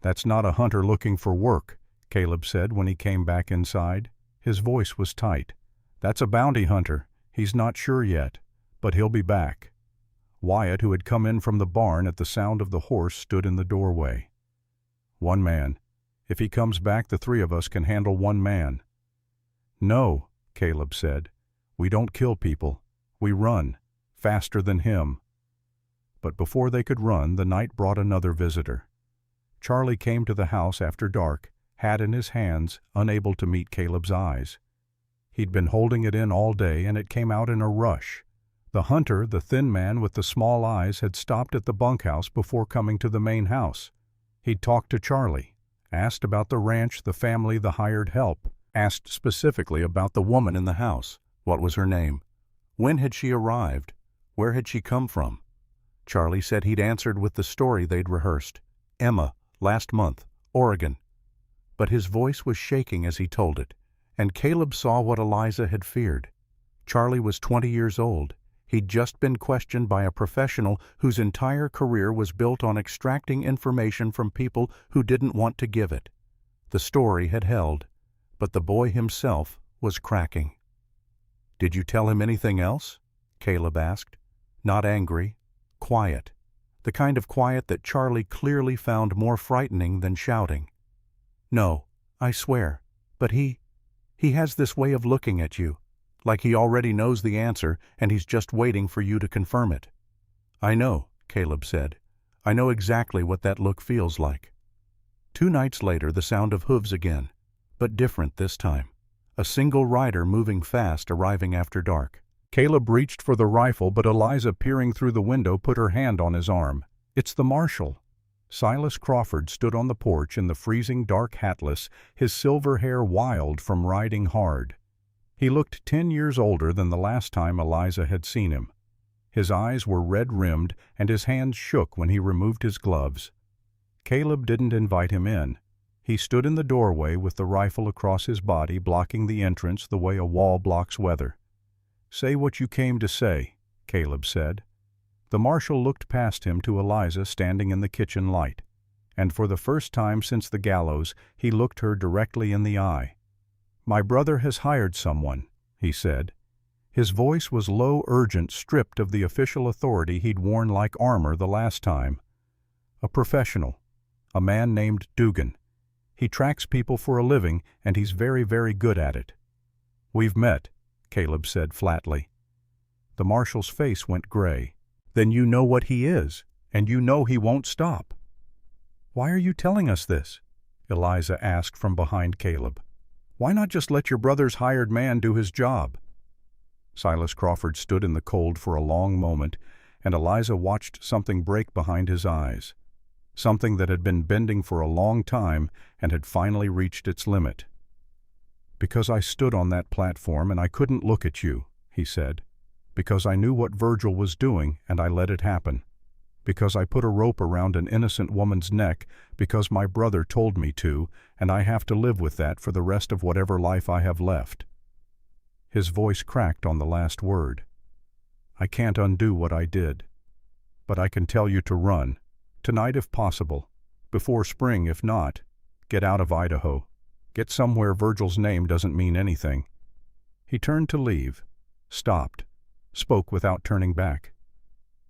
That's not a hunter looking for work, Caleb said when he came back inside. His voice was tight. That's a bounty hunter. He's not sure yet, but he'll be back. Wyatt, who had come in from the barn at the sound of the horse, stood in the doorway. One man. If he comes back, the three of us can handle one man. No, Caleb said. We don't kill people. We run, faster than him. But before they could run, the night brought another visitor. Charlie came to the house after dark, hat in his hands, unable to meet Caleb's eyes. He'd been holding it in all day, and it came out in a rush. The hunter, the thin man with the small eyes, had stopped at the bunkhouse before coming to the main house. He'd talked to Charlie, asked about the ranch, the family, the hired help, asked specifically about the woman in the house. What was her name? When had she arrived? Where had she come from? Charlie said he'd answered with the story they'd rehearsed. Emma, last month, Oregon. But his voice was shaking as he told it, and Caleb saw what Eliza had feared. Charlie was 20 years old. He'd just been questioned by a professional whose entire career was built on extracting information from people who didn't want to give it. The story had held, but the boy himself was cracking. Did you tell him anything else? Caleb asked. Not angry, quiet. the kind of quiet that Charlie clearly found more frightening than shouting. "No, I swear, but he has this way of looking at you, like he already knows the answer and he's just waiting for you to confirm it." "I know," Caleb said. "I know exactly what that look feels like." 2 nights later, the sound of hooves again, but different this time. A single rider moving fast, arriving after dark. Caleb reached for the rifle, but Eliza, peering through the window, put her hand on his arm. "It's the marshal." Silas Crawford stood on the porch in the freezing dark, hatless, his silver hair wild from riding hard. He looked 10 years older than the last time Eliza had seen him. His eyes were red-rimmed, and his hands shook when he removed his gloves. Caleb didn't invite him in. He stood in the doorway with the rifle across his body, blocking the entrance the way a wall blocks weather. "Say what you came to say," Caleb said. The marshal looked past him to Eliza standing in the kitchen light, and for the first time since the gallows he looked her directly in the eye. "My brother has hired someone," he said. His voice was low, urgent, stripped of the official authority he'd worn like armor the last time. "A professional, a man named Dugan. He tracks people for a living, and he's very, very good at it." "We've met," Caleb said flatly. The marshal's face went gray. "Then you know what he is, and you know he won't stop." "Why are you telling us this?" Eliza asked from behind Caleb. "Why not just let your brother's hired man do his job?" Silas Crawford stood in the cold for a long moment, and Eliza watched something break behind his eyes. Something that had been bending for a long time and had finally reached its limit. "Because I stood on that platform and I couldn't look at you," he said. "Because I knew what Virgil was doing and I let it happen. Because I put a rope around an innocent woman's neck because my brother told me to, and I have to live with that for the rest of whatever life I have left." His voice cracked on the last word. "I can't undo what I did. But I can tell you to run. Tonight if possible. Before spring if not. Get out of Idaho. Get somewhere Virgil's name doesn't mean anything." He turned to leave. Stopped. Spoke without turning back.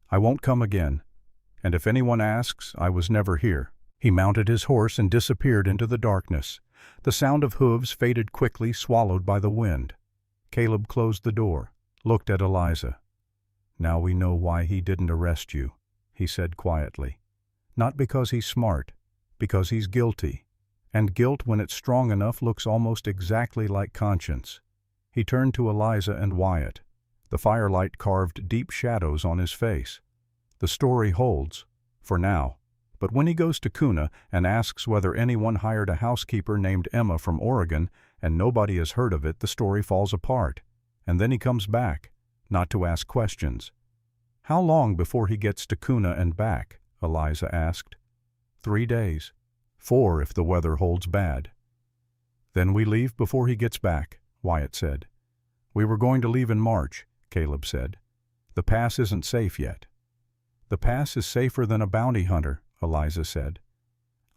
"I won't come again. And if anyone asks, I was never here." He mounted his horse and disappeared into the darkness. The sound of hooves faded quickly, swallowed by the wind. Caleb closed the door, looked at Eliza. "Now we know why he didn't arrest you," he said quietly. "Not because he's smart, because he's guilty. And guilt, when it's strong enough, looks almost exactly like conscience." He turned to Eliza and Wyatt. The firelight carved deep shadows on his face. "The story holds, for now. But when he goes to Kuna and asks whether anyone hired a housekeeper named Emma from Oregon, and nobody has heard of it, the story falls apart. And then he comes back, not to ask questions." "How long before he gets to Kuna and back?" Eliza asked. 3 days. 4 if the weather holds bad." "Then we leave before he gets back," Wyatt said. "We were going to leave in March," Caleb said. "The pass isn't safe yet." "The pass is safer than a bounty hunter," Eliza said.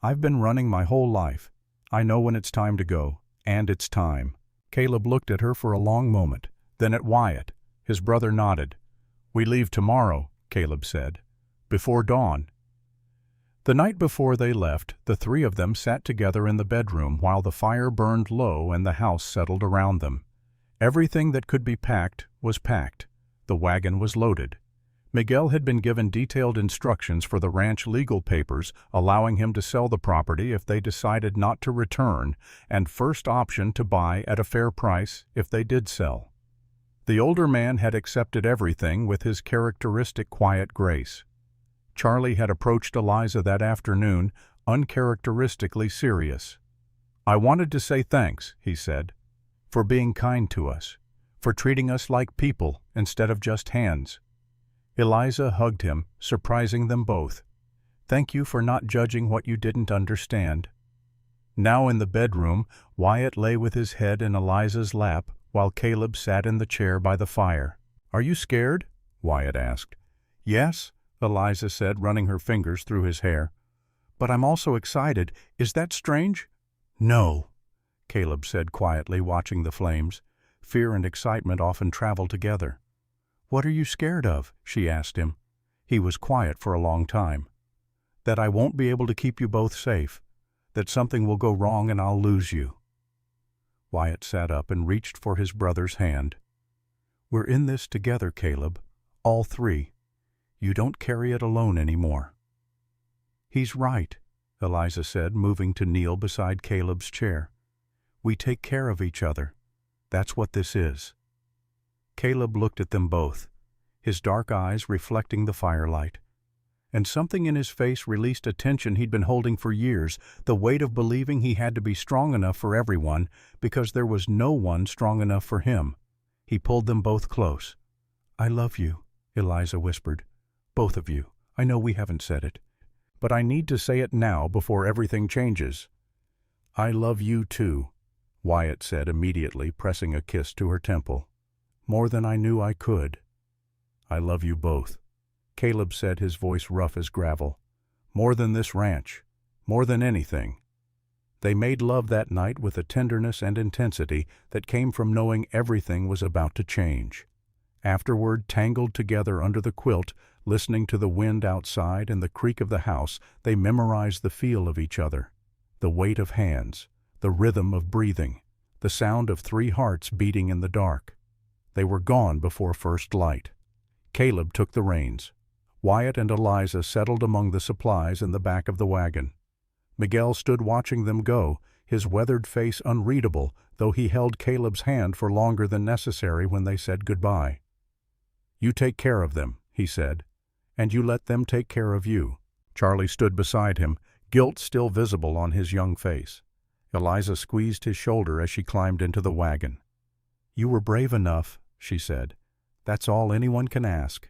"I've been running my whole life. I know when it's time to go, and it's time." Caleb looked at her for a long moment, then at Wyatt. His brother nodded. "We leave tomorrow," Caleb said. "Before dawn." The night before they left, the 3 of them sat together in the bedroom while the fire burned low and the house settled around them. Everything that could be packed was packed. The wagon was loaded. Miguel had been given detailed instructions for the ranch legal papers, allowing him to sell the property if they decided not to return, and first option to buy at a fair price if they did sell. The older man had accepted everything with his characteristic quiet grace. Charlie had approached Eliza that afternoon, uncharacteristically serious. "I wanted to say thanks," he said, "for being kind to us, for treating us like people instead of just hands." Eliza hugged him, surprising them both. "Thank you for not judging what you didn't understand." Now in the bedroom, Wyatt lay with his head in Eliza's lap while Caleb sat in the chair by the fire. "Are you scared?" Wyatt asked. "Yes," Eliza said, running her fingers through his hair. "But I'm also excited. Is that strange?" "No," Caleb said quietly, watching the flames. Fear and excitement often travel together. "What are you scared of?" she asked him. He was quiet for a long time. "That I won't be able to keep you both safe. That something will go wrong and I'll lose you." Wyatt sat up and reached for his brother's hand. "We're in this together, Caleb. All three. You don't carry it alone anymore." "He's right," Eliza said, moving to kneel beside Caleb's chair. "We take care of each other. That's what this is." Caleb looked at them both, his dark eyes reflecting the firelight. And something in his face released a tension he'd been holding for years, the weight of believing he had to be strong enough for everyone because there was no one strong enough for him. He pulled them both close. "I love you," Eliza whispered. "Both of you. I know we haven't said it, but I need to say it now before everything changes." "I love you too," Wyatt said immediately, pressing a kiss to her temple. "More than I knew I could." "I love you both," Caleb said, his voice rough as gravel. "More than this ranch. More than anything." They made love that night with a tenderness and intensity that came from knowing everything was about to change. Afterward, tangled together under the quilt, listening to the wind outside and the creak of the house, they memorized the feel of each other, the weight of hands, the rhythm of breathing, the sound of three hearts beating in the dark. They were gone before first light. Caleb took the reins. Wyatt and Eliza settled among the supplies in the back of the wagon. Miguel stood watching them go, his weathered face unreadable, though he held Caleb's hand for longer than necessary when they said goodbye. "You take care of them," he said, "and you let them take care of you." Charlie stood beside him, guilt still visible on his young face. Eliza squeezed his shoulder as she climbed into the wagon. "You were brave enough," she said. "That's all anyone can ask."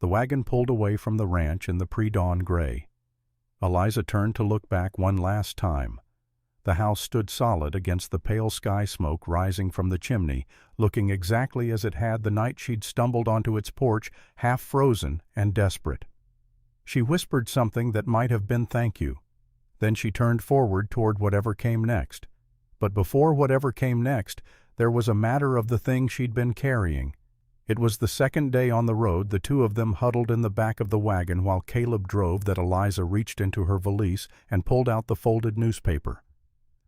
The wagon pulled away from the ranch in the pre-dawn gray. Eliza turned to look back one last time. The house stood solid against the pale sky smoke rising from the chimney, looking exactly as it had the night she'd stumbled onto its porch, half frozen and desperate. She whispered something that might have been thank you. Then she turned forward toward whatever came next. But before whatever came next, there was a matter of the thing she'd been carrying. It was the second day on the road, the two of them huddled in the back of the wagon while Caleb drove, that Eliza reached into her valise and pulled out the folded newspaper.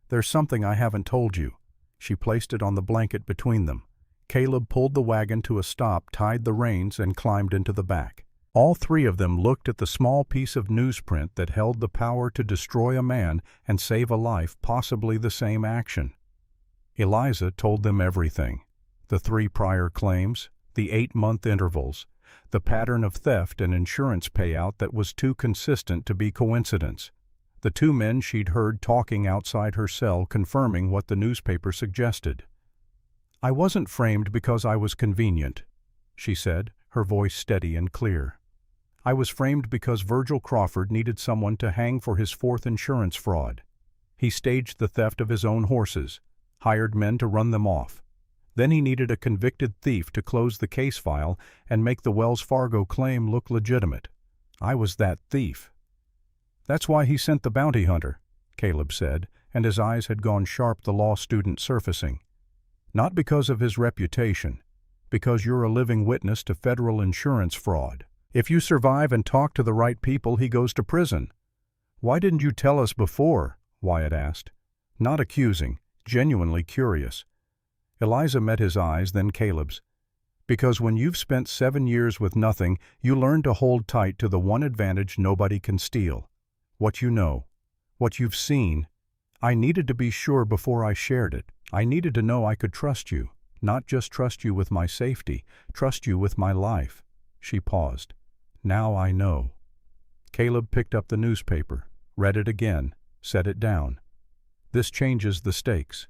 "There's something I haven't told you." She placed it on the blanket between them. Caleb pulled the wagon to a stop, tied the reins, and climbed into the back. All three of them looked at the small piece of newsprint that held the power to destroy a man and save a life, possibly the same action. Eliza told them everything. The 3 prior claims, the 8-month intervals, the pattern of theft and insurance payout that was too consistent to be coincidence, the 2 men she'd heard talking outside her cell confirming what the newspaper suggested. "I wasn't framed because I was convenient," she said, her voice steady and clear. "I was framed because Virgil Crawford needed someone to hang for his 4th insurance fraud. He staged the theft of his own horses, hired men to run them off. Then he needed a convicted thief to close the case file and make the Wells Fargo claim look legitimate. I was that thief." "That's why he sent the bounty hunter," Caleb said, and his eyes had gone sharp, the law student surfacing. "Not because of his reputation, because you're a living witness to federal insurance fraud. If you survive and talk to the right people, he goes to prison." "Why didn't you tell us before?" Wyatt asked. Not accusing, genuinely curious. Eliza met his eyes, then Caleb's. "Because when you've spent 7 years with nothing, you learn to hold tight to the one advantage nobody can steal. What you know. What you've seen. I needed to be sure before I shared it. I needed to know I could trust you. Not just trust you with my safety, trust you with my life." She paused. "Now I know." Caleb picked up the newspaper, read it again, set it down. "This changes the stakes.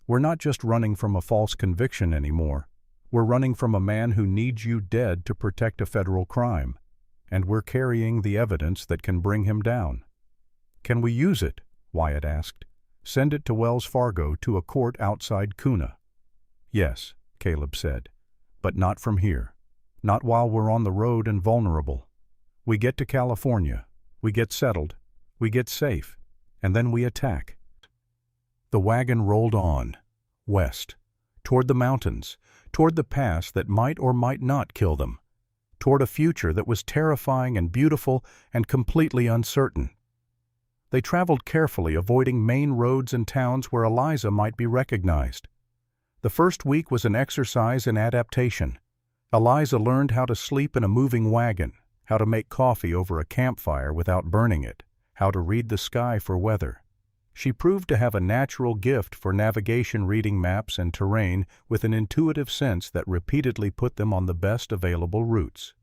We're not just running from a false conviction anymore. We're running from a man who needs you dead to protect a federal crime. And we're carrying the evidence that can bring him down." "Can we use it?" Wyatt asked. "Send it to Wells Fargo, to a court outside Kuna." "Yes," Caleb said, "but not from here. Not while we're on the road and vulnerable. We get to California, we get settled, we get safe, and then we attack." The wagon rolled on, west, toward the mountains, toward the pass that might or might not kill them. toward a future that was terrifying and beautiful and completely uncertain. They traveled carefully, avoiding main roads and towns where Eliza might be recognized. The first week was an exercise in adaptation. Eliza learned how to sleep in a moving wagon, how to make coffee over a campfire without burning it, how to read the sky for weather. She proved to have a natural gift for navigation, reading maps and terrain with an intuitive sense that repeatedly put them on the best available routes.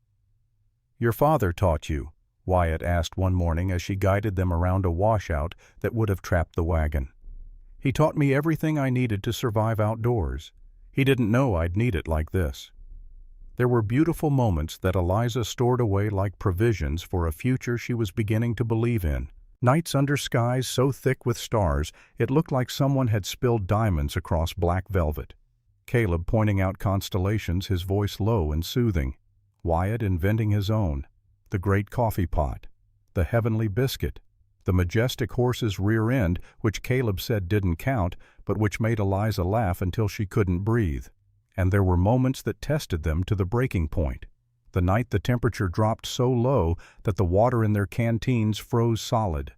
"Your father taught you?" Wyatt asked one morning as she guided them around a washout that would have trapped the wagon. "He taught me everything I needed to survive outdoors. He didn't know I'd need it like this." There were beautiful moments that Eliza stored away like provisions for a future she was beginning to believe in. Nights under skies so thick with stars it looked like someone had spilled diamonds across black velvet. Caleb pointing out constellations, his voice low and soothing. Wyatt inventing his own. The great coffee pot. The heavenly biscuit. The majestic horse's rear end, which Caleb said didn't count, but which made Eliza laugh until she couldn't breathe. And there were moments that tested them to the breaking point. The night the temperature dropped so low that the water in their canteens froze solid.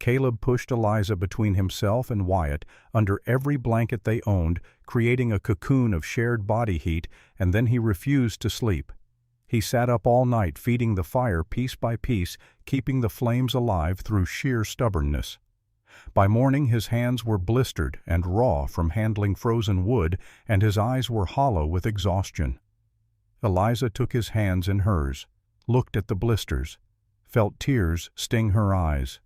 Caleb pushed Eliza between himself and Wyatt under every blanket they owned, creating a cocoon of shared body heat, and then he refused to sleep. He sat up all night feeding the fire piece by piece, keeping the flames alive through sheer stubbornness. By morning his hands were blistered and raw from handling frozen wood, and his eyes were hollow with exhaustion. Eliza took his hands in hers, looked at the blisters, felt tears sting her eyes.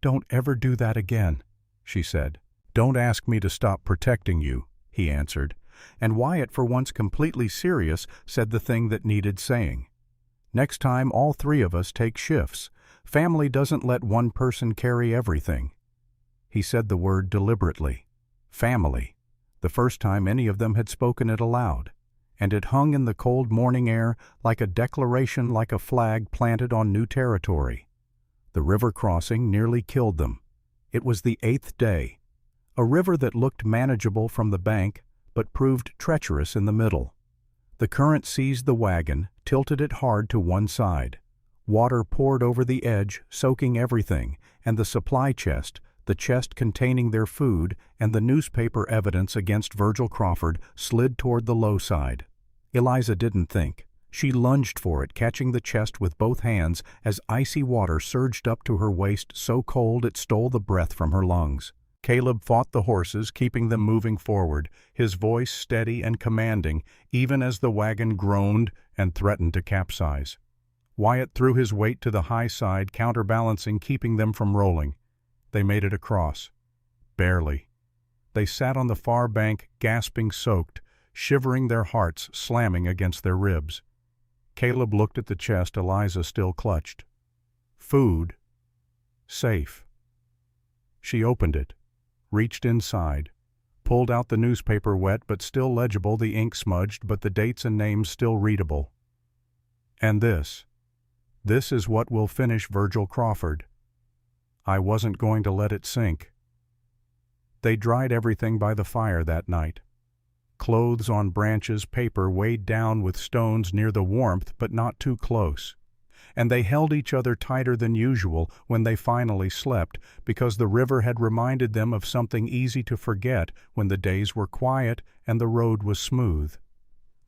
"Don't ever do that again," she said. "Don't ask me to stop protecting you," he answered, and Wyatt, for once completely serious, said the thing that needed saying. "Next time all three of us take shifts. Family doesn't let one person carry everything." He said the word deliberately. Family. The first time any of them had spoken it aloud. And it hung in the cold morning air like a declaration, like a flag planted on new territory. The river crossing nearly killed them. It was the 8th day. A river that looked manageable from the bank, but proved treacherous in the middle. The current seized the wagon, tilted it hard to one side. Water poured over the edge, soaking everything, and the supply chest, the chest containing their food, and the newspaper evidence against Virgil Crawford slid toward the low side. Eliza didn't think. She lunged for it, catching the chest with both hands as icy water surged up to her waist, so cold it stole the breath from her lungs. Caleb fought the horses, keeping them moving forward, his voice steady and commanding, even as the wagon groaned and threatened to capsize. Wyatt threw his weight to the high side, counterbalancing, keeping them from rolling. They made it across. Barely. They sat on the far bank, gasping, soaked, shivering, their hearts slamming against their ribs. Caleb looked at the chest Eliza still clutched. Food. Safe. She opened it, reached inside, pulled out the newspaper, wet but still legible, the ink smudged but the dates and names still readable. "And this is what will finish Virgil Crawford. I wasn't going to let it sink." They dried everything by the fire that night. Clothes on branches, paper weighed down with stones near the warmth but not too close. And they held each other tighter than usual when they finally slept, because the river had reminded them of something easy to forget when the days were quiet and the road was smooth.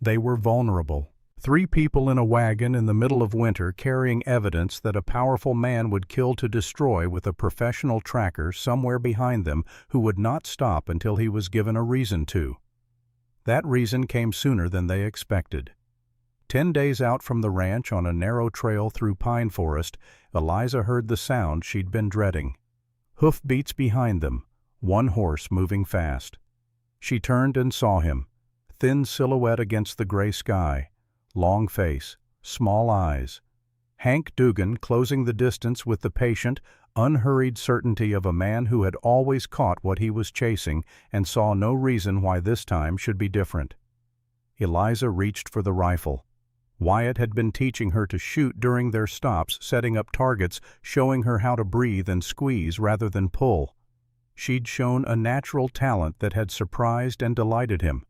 They were vulnerable. 3 people in a wagon in the middle of winter, carrying evidence that a powerful man would kill to destroy, with a professional tracker somewhere behind them who would not stop until he was given a reason to. That reason came sooner than they expected. 10 days out from the ranch on a narrow trail through pine forest, Eliza heard the sound she'd been dreading. Hoofbeats behind them, one horse moving fast. She turned and saw him, thin silhouette against the gray sky, long face, small eyes. Hank Dugan closing the distance with the patient, unhurried certainty of a man who had always caught what he was chasing and saw no reason why this time should be different. Eliza reached for the rifle. Wyatt had been teaching her to shoot during their stops, setting up targets, showing her how to breathe and squeeze rather than pull. She'd shown a natural talent that had surprised and delighted him.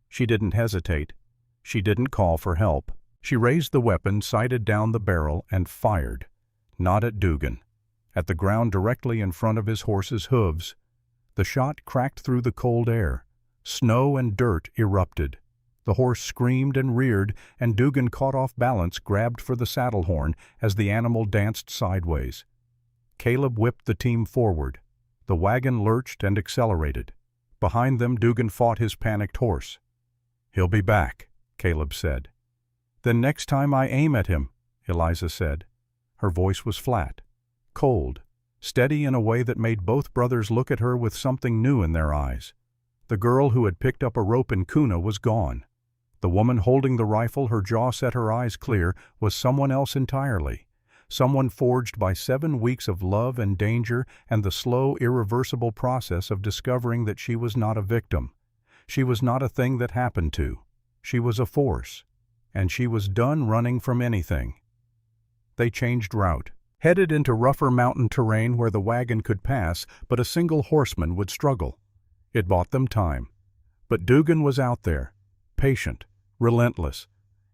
She didn't hesitate. She didn't call for help. She raised the weapon, sighted down the barrel, and fired. Not at Dugan. At the ground directly in front of his horse's hooves. The shot cracked through the cold air. Snow and dirt erupted. The horse screamed and reared, and Dugan, caught off balance, grabbed for the saddle horn as the animal danced sideways. Caleb whipped the team forward. The wagon lurched and accelerated. Behind them, Dugan fought his panicked horse. "He'll be back," Caleb said. "Then next time I aim at him," Eliza said. Her voice was flat, cold, steady in a way that made both brothers look at her with something new in their eyes. The girl who had picked up a rope in Kuna was gone. The woman holding the rifle, her jaw set, her eyes clear, was someone else entirely. Someone forged by 7 weeks of love and danger and the slow, irreversible process of discovering that she was not a victim. She was not a thing that happened to. She was a force. And she was done running from anything. They changed route, headed into rougher mountain terrain where the wagon could pass, but a single horseman would struggle. It bought them time. But Dugan was out there, patient, relentless,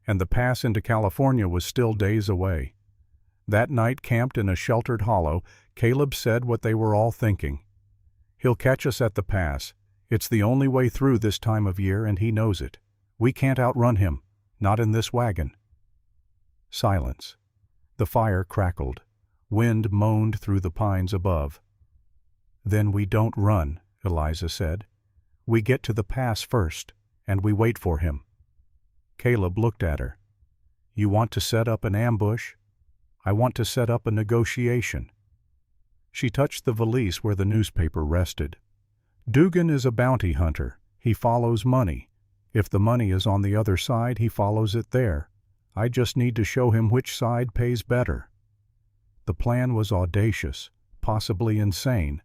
and the pass into California was still days away. That night, camped in a sheltered hollow, Caleb said what they were all thinking. "He'll catch us at the pass. It's the only way through this time of year, and he knows it. We can't outrun him, not in this wagon." Silence. The fire crackled. Wind moaned through the pines above. "Then we don't run," Eliza said. "We get to the pass first, and we wait for him." Caleb looked at her. "You want to set up an ambush? I want to set up a negotiation." She touched the valise where the newspaper rested. "Dugan is a bounty hunter. He follows money. If the money is on the other side, he follows it there. I just need to show him which side pays better." The plan was audacious, possibly insane,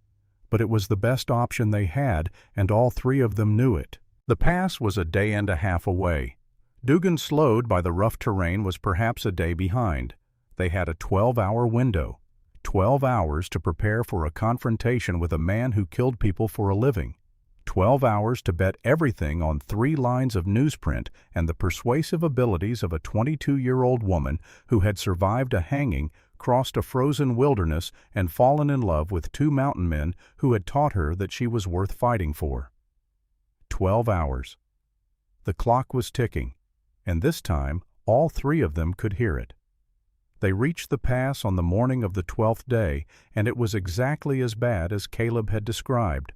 but it was the best option they had, and all three of them knew it. The pass was a day and a half away. Dugan, slowed by the rough terrain, was perhaps a day behind. They had a 12-hour window. 12 hours to prepare for a confrontation with a man who killed people for a living. 12 hours to bet everything on 3 lines of newsprint and the persuasive abilities of a 22-year-old woman who had survived a hanging, crossed a frozen wilderness, and fallen in love with 2 mountain men who had taught her that she was worth fighting for. 12 hours. The clock was ticking, and this time all 3 of them could hear it. They reached the pass on the morning of the 12th day, and it was exactly as bad as Caleb had described.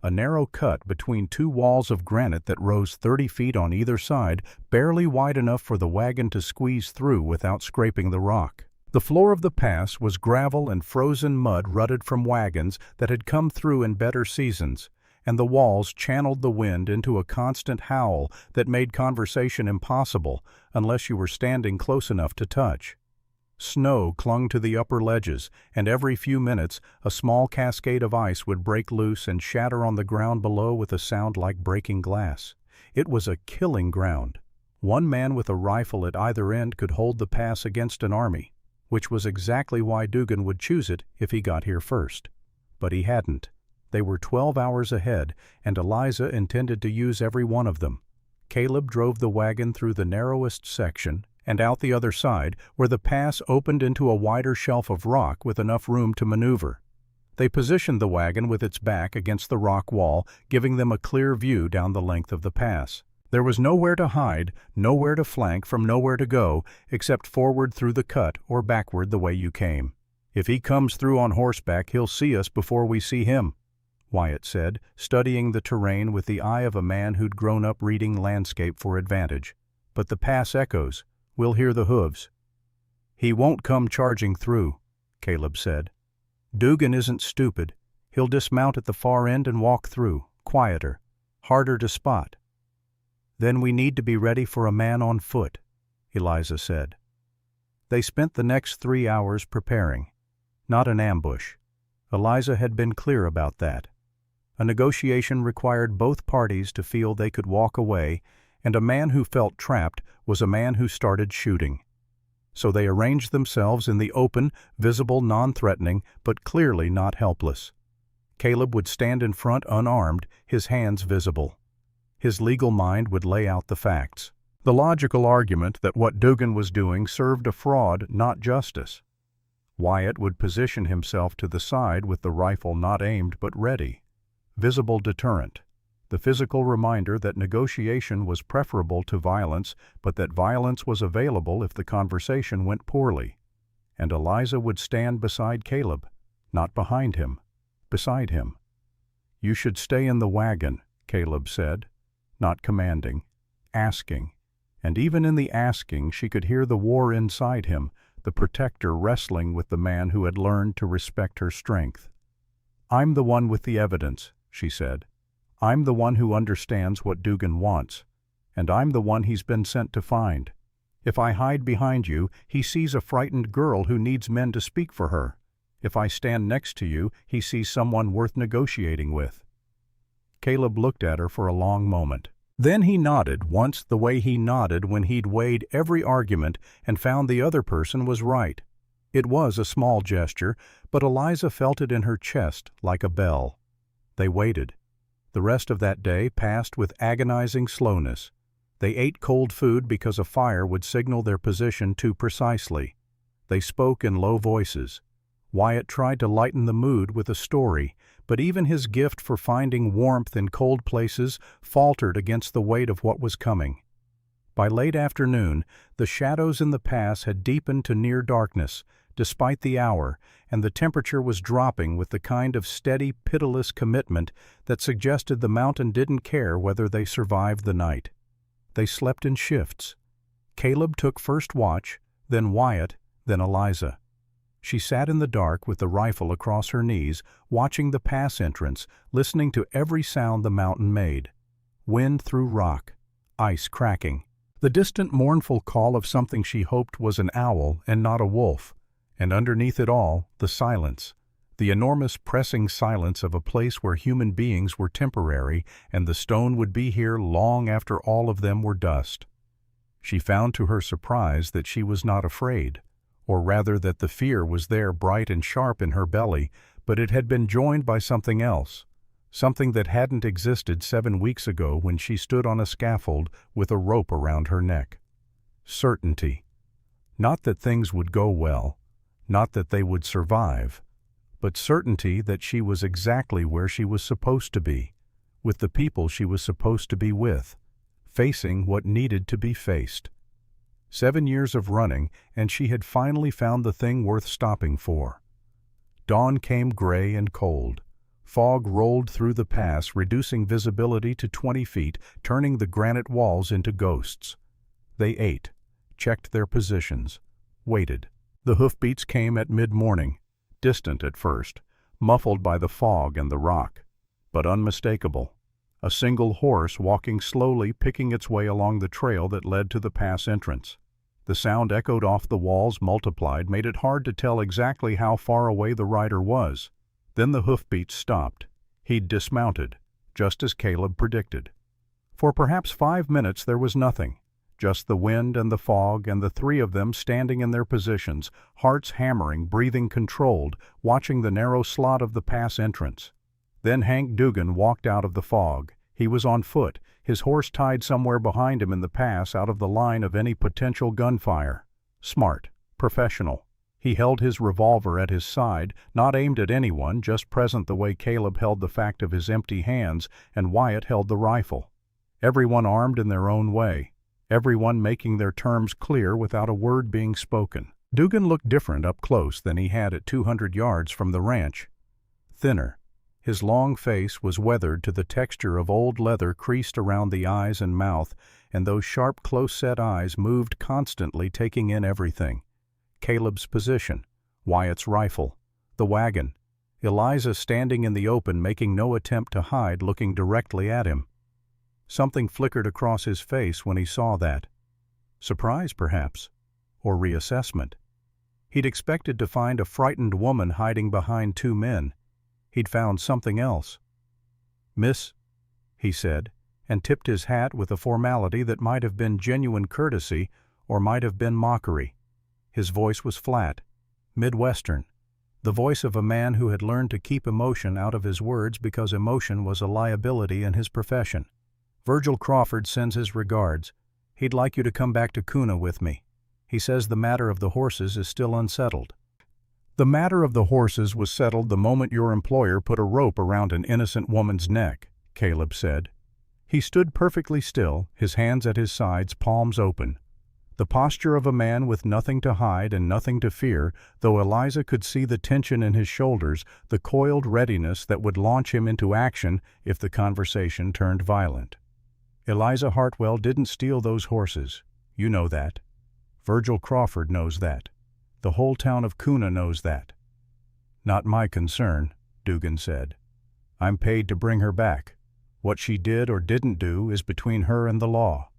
A narrow cut between 2 walls of granite that rose 30 feet on either side, barely wide enough for the wagon to squeeze through without scraping the rock. The floor of the pass was gravel and frozen mud rutted from wagons that had come through in better seasons, and the walls channeled the wind into a constant howl that made conversation impossible unless you were standing close enough to touch. Snow clung to the upper ledges, and every few minutes a small cascade of ice would break loose and shatter on the ground below with a sound like breaking glass. It was a killing ground. 1 man with a rifle at either end could hold the pass against an army, which was exactly why Dugan would choose it if he got here first. But he hadn't. They were 12 hours ahead, and Eliza intended to use every one of them. Caleb drove the wagon through the narrowest section and out the other side, where the pass opened into a wider shelf of rock with enough room to maneuver. They positioned the wagon with its back against the rock wall, giving them a clear view down the length of the pass. There was nowhere to hide, nowhere to flank, from nowhere to go, except forward through the cut or backward the way you came. "If he comes through on horseback, he'll see us before we see him," Wyatt said, studying the terrain with the eye of a man who'd grown up reading landscape for advantage. "But the pass echoes. We'll hear the hooves." "He won't come charging through," Caleb said. "Dugan isn't stupid. He'll dismount at the far end and walk through, quieter, harder to spot." "Then we need to be ready for a man on foot," Eliza said. They spent the next 3 hours preparing. Not an ambush. Eliza had been clear about that. A negotiation required both parties to feel they could walk away, and a man who felt trapped was a man who started shooting. So they arranged themselves in the open, visible, non-threatening, but clearly not helpless. Caleb would stand in front unarmed, his hands visible. His legal mind would lay out the facts. The logical argument that what Dugan was doing served a fraud, not justice. Wyatt would position himself to the side with the rifle not aimed but ready. Visible deterrent. The physical reminder that negotiation was preferable to violence, but that violence was available if the conversation went poorly. And Eliza would stand beside Caleb, not behind him, beside him. "You should stay in the wagon," Caleb said, not commanding, asking. And even in the asking she could hear the war inside him, the protector wrestling with the man who had learned to respect her strength. "I'm the one with the evidence," she said. "I'm the one who understands what Dugan wants, and I'm the one he's been sent to find. If I hide behind you, he sees a frightened girl who needs men to speak for her. If I stand next to you, he sees someone worth negotiating with." Caleb looked at her for a long moment. Then he nodded once the way he nodded when he'd weighed every argument and found the other person was right. It was a small gesture, but Eliza felt it in her chest like a bell. They waited. The rest of that day passed with agonizing slowness. They ate cold food because a fire would signal their position too precisely. They spoke in low voices. Wyatt tried to lighten the mood with a story, but even his gift for finding warmth in cold places faltered against the weight of what was coming. By late afternoon, the shadows in the pass had deepened to near darkness, despite the hour, and the temperature was dropping with the kind of steady, pitiless commitment that suggested the mountain didn't care whether they survived the night. They slept in shifts. Caleb took first watch, then Wyatt, then Eliza. She sat in the dark with the rifle across her knees, watching the pass entrance, listening to every sound the mountain made. Wind through rock, ice cracking. The distant mournful call of something she hoped was an owl and not a wolf. And underneath it all, the silence. The enormous pressing silence of a place where human beings were temporary and the stone would be here long after all of them were dust. She found to her surprise that she was not afraid. Or rather that the fear was there bright and sharp in her belly, but it had been joined by something else, something that hadn't existed 7 weeks ago when she stood on a scaffold with a rope around her neck. Certainty. Not that things would go well, not that they would survive, but certainty that she was exactly where she was supposed to be, with the people she was supposed to be with, facing what needed to be faced. 7 years of running, and she had finally found the thing worth stopping for. Dawn came gray and cold. Fog rolled through the pass, reducing visibility to 20 feet, turning the granite walls into ghosts. They ate, checked their positions, waited. The hoofbeats came at mid-morning, distant at first, muffled by the fog and the rock, but unmistakable. A single horse walking slowly, picking its way along the trail that led to the pass entrance. The sound echoed off the walls, multiplied, made it hard to tell exactly how far away the rider was. Then the hoofbeats stopped. He'd dismounted, just as Caleb predicted. For perhaps 5 minutes there was nothing, just the wind and the fog and the three of them standing in their positions, hearts hammering, breathing controlled, watching the narrow slot of the pass entrance. Then Hank Dugan walked out of the fog. He was on foot, his horse tied somewhere behind him in the pass out of the line of any potential gunfire. Smart, professional. He held his revolver at his side, not aimed at anyone, just present the way Caleb held the fact of his empty hands and Wyatt held the rifle. Everyone armed in their own way, everyone making their terms clear without a word being spoken. Dugan looked different up close than he had at 200 yards from the ranch. Thinner. His long face was weathered to the texture of old leather creased around the eyes and mouth, and those sharp, close-set eyes moved constantly, taking in everything. Caleb's position, Wyatt's rifle, the wagon, Eliza standing in the open, making no attempt to hide, looking directly at him. Something flickered across his face when he saw that. Surprise, perhaps, or reassessment. He'd expected to find a frightened woman hiding behind 2 men. He'd found something else. "Miss," he said, and tipped his hat with a formality that might have been genuine courtesy or might have been mockery. His voice was flat, Midwestern, the voice of a man who had learned to keep emotion out of his words because emotion was a liability in his profession. "Virgil Crawford sends his regards. He'd like you to come back to Kuna with me. He says the matter of the horses is still unsettled." "The matter of the horses was settled the moment your employer put a rope around an innocent woman's neck," Caleb said. He stood perfectly still, his hands at his sides, palms open. The posture of a man with nothing to hide and nothing to fear, though Eliza could see the tension in his shoulders, the coiled readiness that would launch him into action if the conversation turned violent. "Eliza Hartwell didn't steal those horses. You know that. Virgil Crawford knows that. The whole town of Kuna knows that." "Not my concern," Dugan said. "I'm paid to bring her back. What she did or didn't do is between her and the law."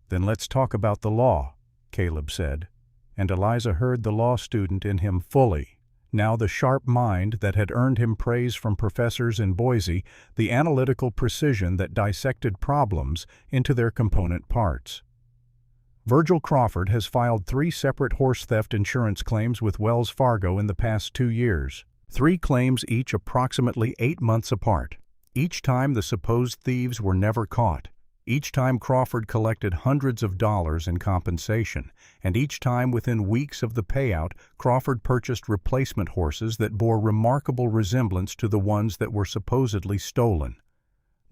"Then let's talk about the law," Caleb said, and Eliza heard the law student in him fully. Now the sharp mind that had earned him praise from professors in Boise, the analytical precision that dissected problems into their component parts. Virgil Crawford has filed 3 separate horse theft insurance claims with Wells Fargo in the past 2 years. 3 claims each approximately 8 months apart. Each time the supposed thieves were never caught. Each time Crawford collected hundreds of dollars in compensation, and each time within weeks of the payout, Crawford purchased replacement horses that bore remarkable resemblance to the ones that were supposedly stolen.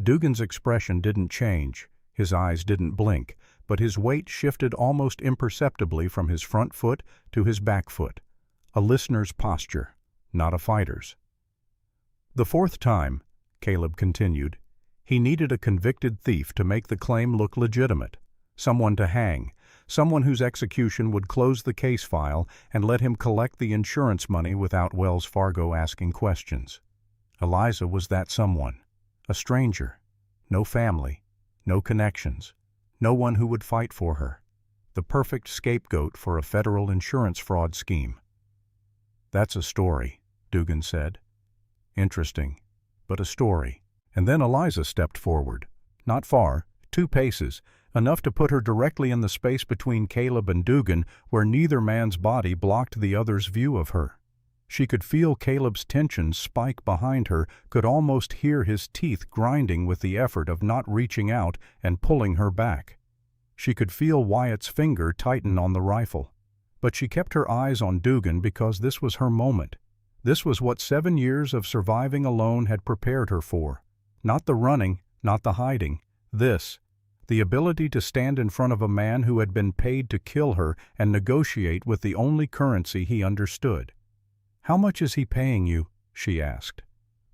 Dugan's expression didn't change, his eyes didn't blink, but his weight shifted almost imperceptibly from his front foot to his back foot. A listener's posture, not a fighter's. "The 4th time," Caleb continued, "he needed a convicted thief to make the claim look legitimate, someone to hang, someone whose execution would close the case file and let him collect the insurance money without Wells Fargo asking questions. Eliza was that someone, a stranger, no family, no connections, no one who would fight for her, the perfect scapegoat for a federal insurance fraud scheme." "That's a story," Dugan said. "Interesting, but a story." And then Eliza stepped forward. Not far, 2 paces, enough to put her directly in the space between Caleb and Dugan where neither man's body blocked the other's view of her. She could feel Caleb's tension spike behind her, could almost hear his teeth grinding with the effort of not reaching out and pulling her back. She could feel Wyatt's finger tighten on the rifle. But she kept her eyes on Dugan because this was her moment. This was what 7 years of surviving alone had prepared her for. Not the running, not the hiding. This, the ability to stand in front of a man who had been paid to kill her and negotiate with the only currency he understood. "How much is he paying you?" she asked.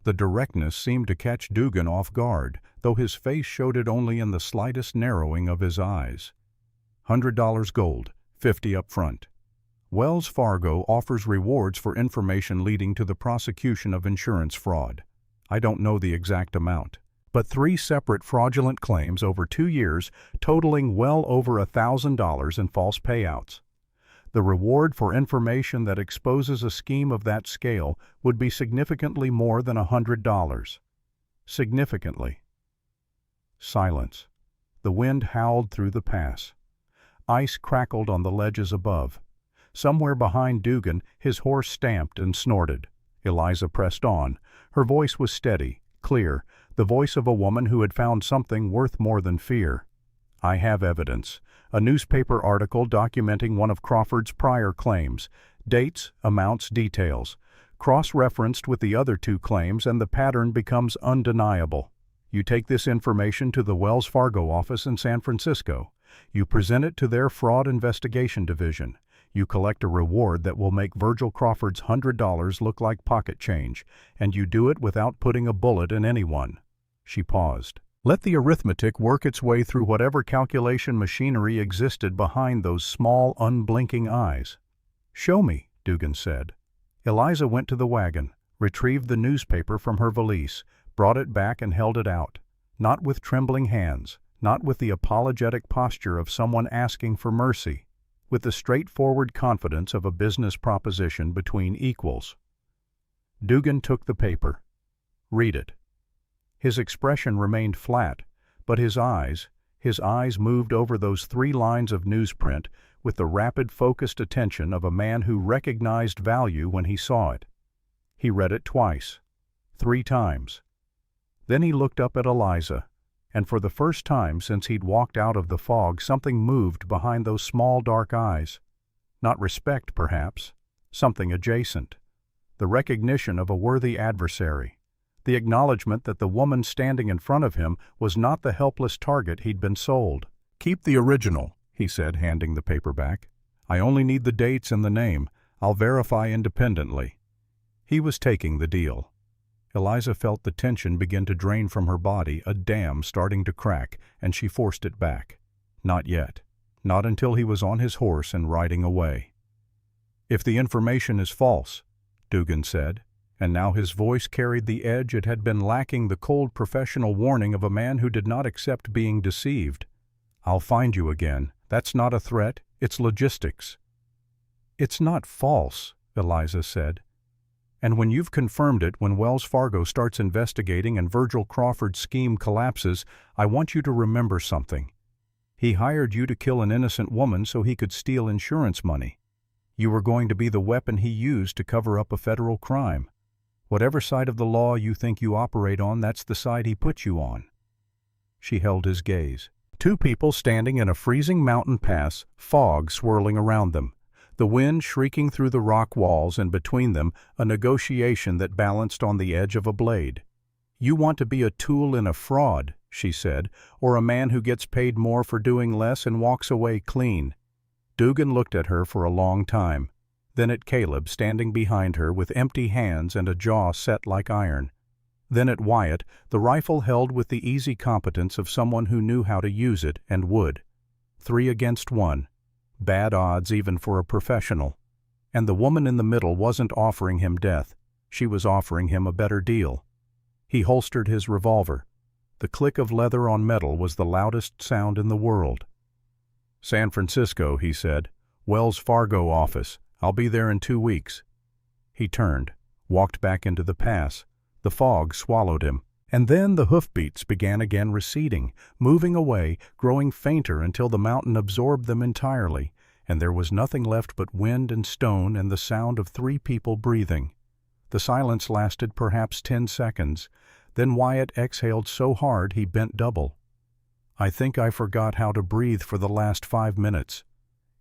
The directness seemed to catch Dugan off guard, though his face showed it only in the slightest narrowing of his eyes. $100 gold, 50 up front. Wells Fargo offers rewards for information leading to the prosecution of insurance fraud. I don't know the exact amount, but 3 separate fraudulent claims over 2 years totaling well over $1,000 in false payouts. The reward for information that exposes a scheme of that scale would be significantly more than $100. Significantly. Silence. The wind howled through the pass. Ice crackled on the ledges above. Somewhere behind Dugan, his horse stamped and snorted. Eliza pressed on. Her voice was steady, clear, the voice of a woman who had found something worth more than fear. "I have evidence. A newspaper article documenting one of Crawford's prior claims. Dates, amounts, details. Cross-referenced with the other 2 claims and the pattern becomes undeniable. You take this information to the Wells Fargo office in San Francisco. You present it to their fraud investigation division. You collect a reward that will make Virgil Crawford's $100 look like pocket change, and you do it without putting a bullet in anyone." She paused. Let the arithmetic work its way through whatever calculation machinery existed behind those small, unblinking eyes. "Show me," Dugan said. Eliza went to the wagon, retrieved the newspaper from her valise, brought it back and held it out. Not with trembling hands, not with the apologetic posture of someone asking for mercy, with the straightforward confidence of a business proposition between equals. Dugan took the paper. "Read it." His expression remained flat, but his eyes moved over those 3 lines of newsprint with the rapid, focused attention of a man who recognized value when he saw it. He read it twice, 3 times. Then he looked up at Eliza, And for the first time since he'd walked out of the fog, something moved behind those small dark eyes. Not respect, perhaps. Something adjacent. The recognition of a worthy adversary. The acknowledgement that the woman standing in front of him was not the helpless target he'd been sold. "Keep the original," he said, handing the paper back. "I only need the dates and the name. I'll verify independently." He was taking the deal. Eliza felt the tension begin to drain from her body, a dam starting to crack, and she forced it back. Not yet. Not until he was on his horse and riding away. "If the information is false," Dugan said, and now his voice carried the edge it had been lacking, the cold professional warning of a man who did not accept being deceived. "I'll find you again. That's not a threat, it's logistics." "It's not false," Eliza said. "And when you've confirmed it, when Wells Fargo starts investigating and Virgil Crawford's scheme collapses, I want you to remember something. He hired you to kill an innocent woman so he could steal insurance money. You were going to be the weapon he used to cover up a federal crime. Whatever side of the law you think you operate on, that's the side he put you on." She held his gaze. Two people standing in a freezing mountain pass, fog swirling around them, the wind shrieking through the rock walls, and between them a negotiation that balanced on the edge of a blade. "You want to be a tool in a fraud," she said, "or a man who gets paid more for doing less and walks away clean." Dugan looked at her for a long time, then at Caleb standing behind her with empty hands and a jaw set like iron. Then at Wyatt, the rifle held with the easy competence of someone who knew how to use it and would. 3 against 1. Bad odds even for a professional. And the woman in the middle wasn't offering him death. She was offering him a better deal. He holstered his revolver. The click of leather on metal was the loudest sound in the world. "San Francisco," he said. "Wells Fargo office. I'll be there in 2 weeks." He turned, walked back into the pass. The fog swallowed him. And then the hoofbeats began again receding, moving away, growing fainter until the mountain absorbed them entirely, and there was nothing left but wind and stone and the sound of 3 people breathing. The silence lasted perhaps 10 seconds. Then Wyatt exhaled so hard he bent double. "I think I forgot how to breathe for the last 5 minutes."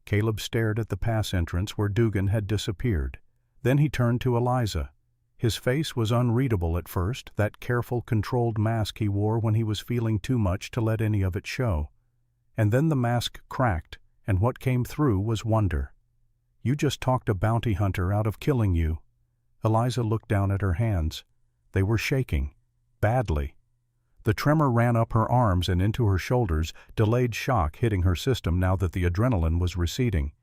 Caleb stared at the pass entrance where Dugan had disappeared. Then he turned to Eliza. His face was unreadable at first, that careful, controlled mask he wore when he was feeling too much to let any of it show. And then the mask cracked, and what came through was wonder. "You just talked a bounty hunter out of killing you." Eliza looked down at her hands. They were shaking. Badly. The tremor ran up her arms and into her shoulders, delayed shock hitting her system now that the adrenaline was receding.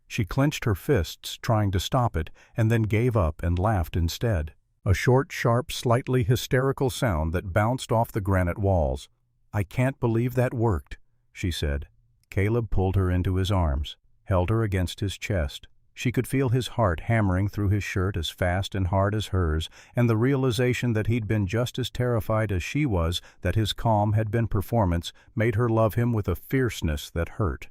She clenched her fists, trying to stop it, and then gave up and laughed instead. A short, sharp, slightly hysterical sound that bounced off the granite walls. "I can't believe that worked," she said. Caleb pulled her into his arms, held her against his chest. She could feel his heart hammering through his shirt as fast and hard as hers, and the realization that he'd been just as terrified as she was, that his calm had been performance, made her love him with a fierceness that hurt.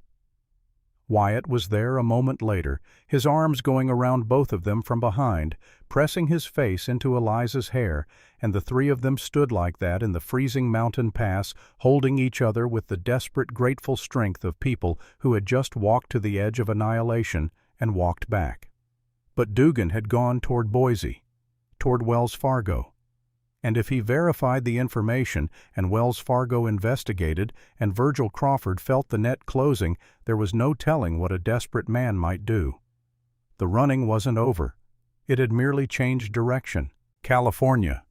Wyatt was there a moment later, his arms going around both of them from behind, pressing his face into Eliza's hair, and the 3 of them stood like that in the freezing mountain pass, holding each other with the desperate, grateful strength of people who had just walked to the edge of annihilation and walked back. But Dugan had gone toward Boise, toward Wells Fargo. And if he verified the information and Wells Fargo investigated and Virgil Crawford felt the net closing, there was no telling what a desperate man might do. The running wasn't over. It had merely changed direction. "California,"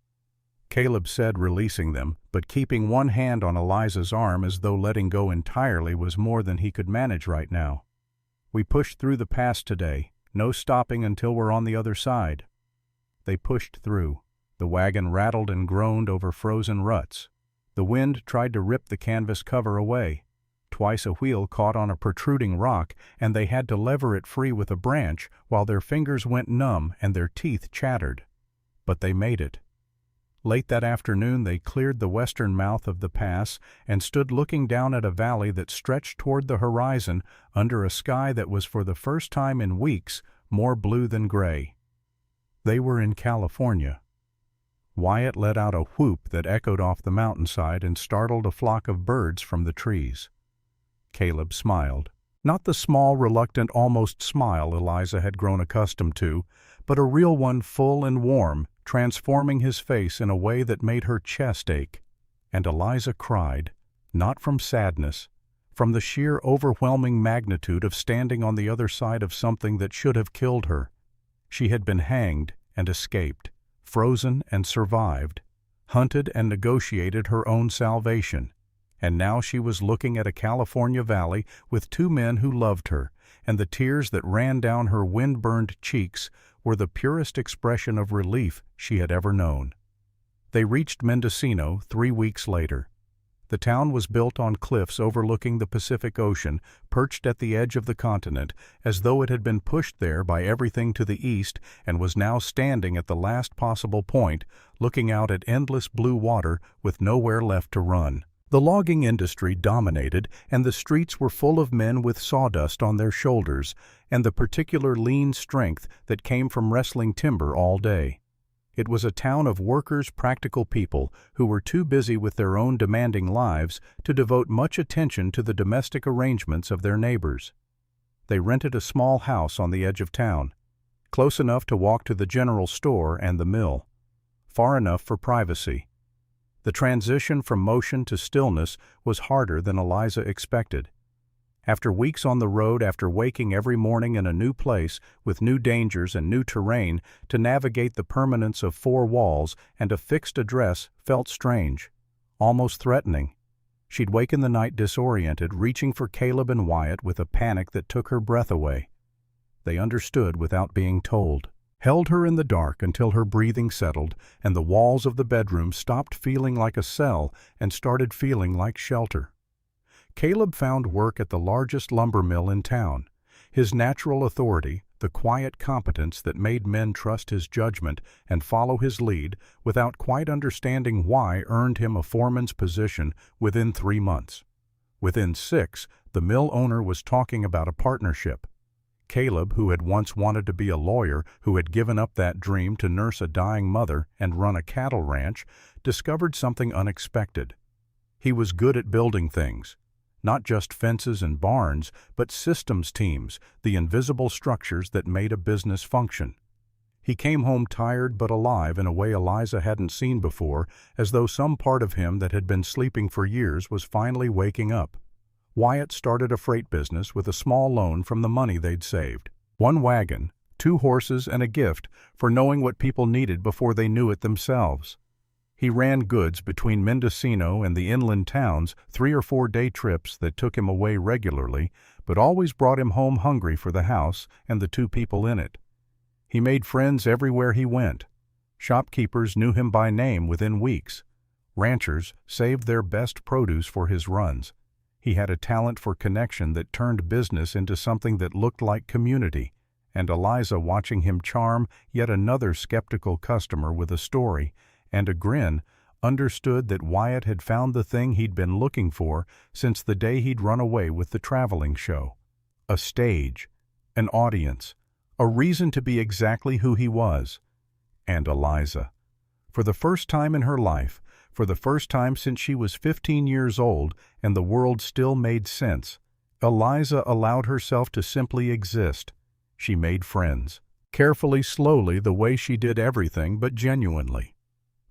Caleb said, releasing them, but keeping one hand on Eliza's arm as though letting go entirely was more than he could manage right now. "We pushed through the pass today. No stopping until we're on the other side." They pushed through. The wagon rattled and groaned over frozen ruts. The wind tried to rip the canvas cover away. Twice a wheel caught on a protruding rock, and they had to lever it free with a branch while their fingers went numb and their teeth chattered. But they made it. Late that afternoon they cleared the western mouth of the pass and stood looking down at a valley that stretched toward the horizon under a sky that was for the first time in weeks more blue than gray. They were in California. Wyatt let out a whoop that echoed off the mountainside and startled a flock of birds from the trees. Caleb smiled. Not the small, reluctant, almost smile Eliza had grown accustomed to, but a real one, full and warm, transforming his face in a way that made her chest ache. And Eliza cried, not from sadness, from the sheer overwhelming magnitude of standing on the other side of something that should have killed her. She had been hanged and escaped, frozen and survived, hunted and negotiated her own salvation. And now she was looking at a California valley with two men who loved her, and the tears that ran down her wind-burned cheeks were the purest expression of relief she had ever known. They reached Mendocino 3 weeks later. The town was built on cliffs overlooking the Pacific Ocean, perched at the edge of the continent, as though it had been pushed there by everything to the east and was now standing at the last possible point, looking out at endless blue water with nowhere left to run. The logging industry dominated, and the streets were full of men with sawdust on their shoulders and the particular lean strength that came from wrestling timber all day. It was a town of workers, practical people who were too busy with their own demanding lives to devote much attention to the domestic arrangements of their neighbors. They rented a small house on the edge of town, close enough to walk to the general store and the mill, far enough for privacy. The transition from motion to stillness was harder than Eliza expected. After weeks on the road, after waking every morning in a new place with new dangers and new terrain, to navigate the permanence of 4 walls and a fixed address felt strange, almost threatening. She'd waken the night disoriented, reaching for Caleb and Wyatt with a panic that took her breath away. They understood without being told, held her in the dark until her breathing settled and the walls of the bedroom stopped feeling like a cell and started feeling like shelter. Caleb found work at the largest lumber mill in town. His natural authority, the quiet competence that made men trust his judgment and follow his lead without quite understanding why, earned him a foreman's position within 3 months. Within 6, the mill owner was talking about a partnership. Caleb, who had once wanted to be a lawyer, who had given up that dream to nurse a dying mother and run a cattle ranch, discovered something unexpected. He was good at building things. Not just fences and barns, but systems teams, the invisible structures that made a business function. He came home tired but alive in a way Eliza hadn't seen before, as though some part of him that had been sleeping for years was finally waking up. Wyatt started a freight business with a small loan from the money they'd saved. 1 wagon, 2 horses, and a gift for knowing what people needed before they knew it themselves. He ran goods between Mendocino and the inland towns, 3 or 4 day trips that took him away regularly, but always brought him home hungry for the house and the 2 people in it. He made friends everywhere he went. Shopkeepers knew him by name within weeks. Ranchers saved their best produce for his runs. He had a talent for connection that turned business into something that looked like community, and Eliza, watching him charm yet another skeptical customer with a story and a grin, understood that Wyatt had found the thing he'd been looking for since the day he'd run away with the traveling show. A stage, an audience, a reason to be exactly who he was. And Eliza. For the first time in her life, for the first time since she was 15 years old and the world still made sense, Eliza allowed herself to simply exist. She made friends. Carefully, slowly, the way she did everything, but genuinely.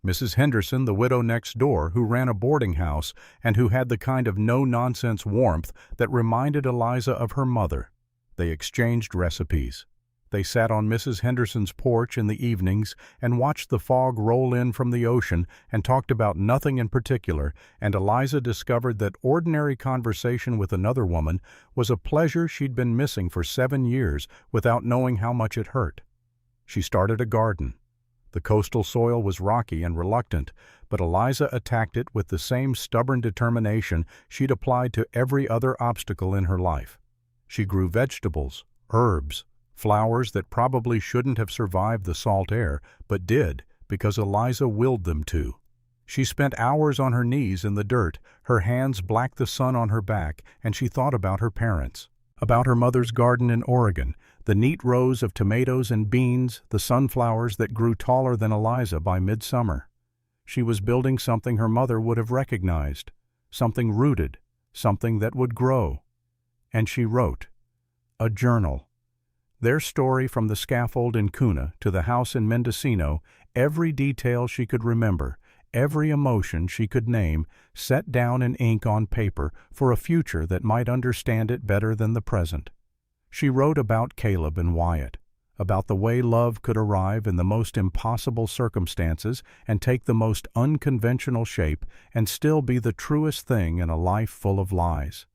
Mrs. Henderson, the widow next door, who ran a boarding house and who had the kind of no-nonsense warmth that reminded Eliza of her mother. They exchanged recipes. They sat on Mrs. Henderson's porch in the evenings and watched the fog roll in from the ocean and talked about nothing in particular, and Eliza discovered that ordinary conversation with another woman was a pleasure she'd been missing for 7 years without knowing how much it hurt. She started a garden. The coastal soil was rocky and reluctant, but Eliza attacked it with the same stubborn determination she'd applied to every other obstacle in her life. She grew vegetables, herbs, flowers that probably shouldn't have survived the salt air, but did, because Eliza willed them to. She spent hours on her knees in the dirt, her hands black the sun on her back, and she thought about her parents, about her mother's garden in Oregon, the neat rows of tomatoes and beans, the sunflowers that grew taller than Eliza by midsummer. She was building something her mother would have recognized, something rooted, something that would grow. And she wrote. A journal. Their story from the scaffold in Cuna to the house in Mendocino, every detail she could remember, every emotion she could name, set down in ink on paper for a future that might understand it better than the present. She wrote about Caleb and Wyatt, about the way love could arrive in the most impossible circumstances and take the most unconventional shape and still be the truest thing in a life full of lies.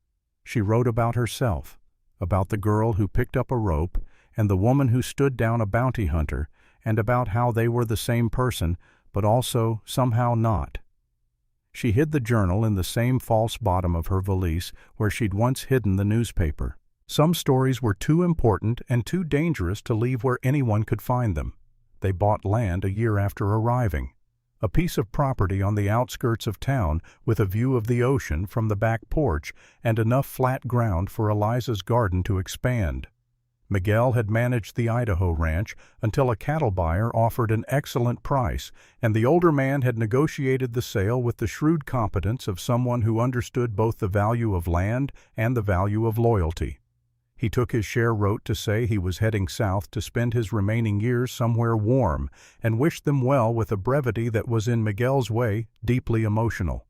She wrote about herself, about the girl who picked up a rope and the woman who stood down a bounty hunter, and about how they were the same person, but also somehow not. She hid the journal in the same false bottom of her valise where she'd once hidden the newspaper. Some stories were too important and too dangerous to leave where anyone could find them. They bought land a year after arriving, a piece of property on the outskirts of town with a view of the ocean from the back porch and enough flat ground for Eliza's garden to expand. Miguel had managed the Idaho ranch until a cattle buyer offered an excellent price, and the older man had negotiated the sale with the shrewd competence of someone who understood both the value of land and the value of loyalty. He took his share wrote to say he was heading south to spend his remaining years somewhere warm, and wished them well with a brevity that was in Miguel's way deeply emotional.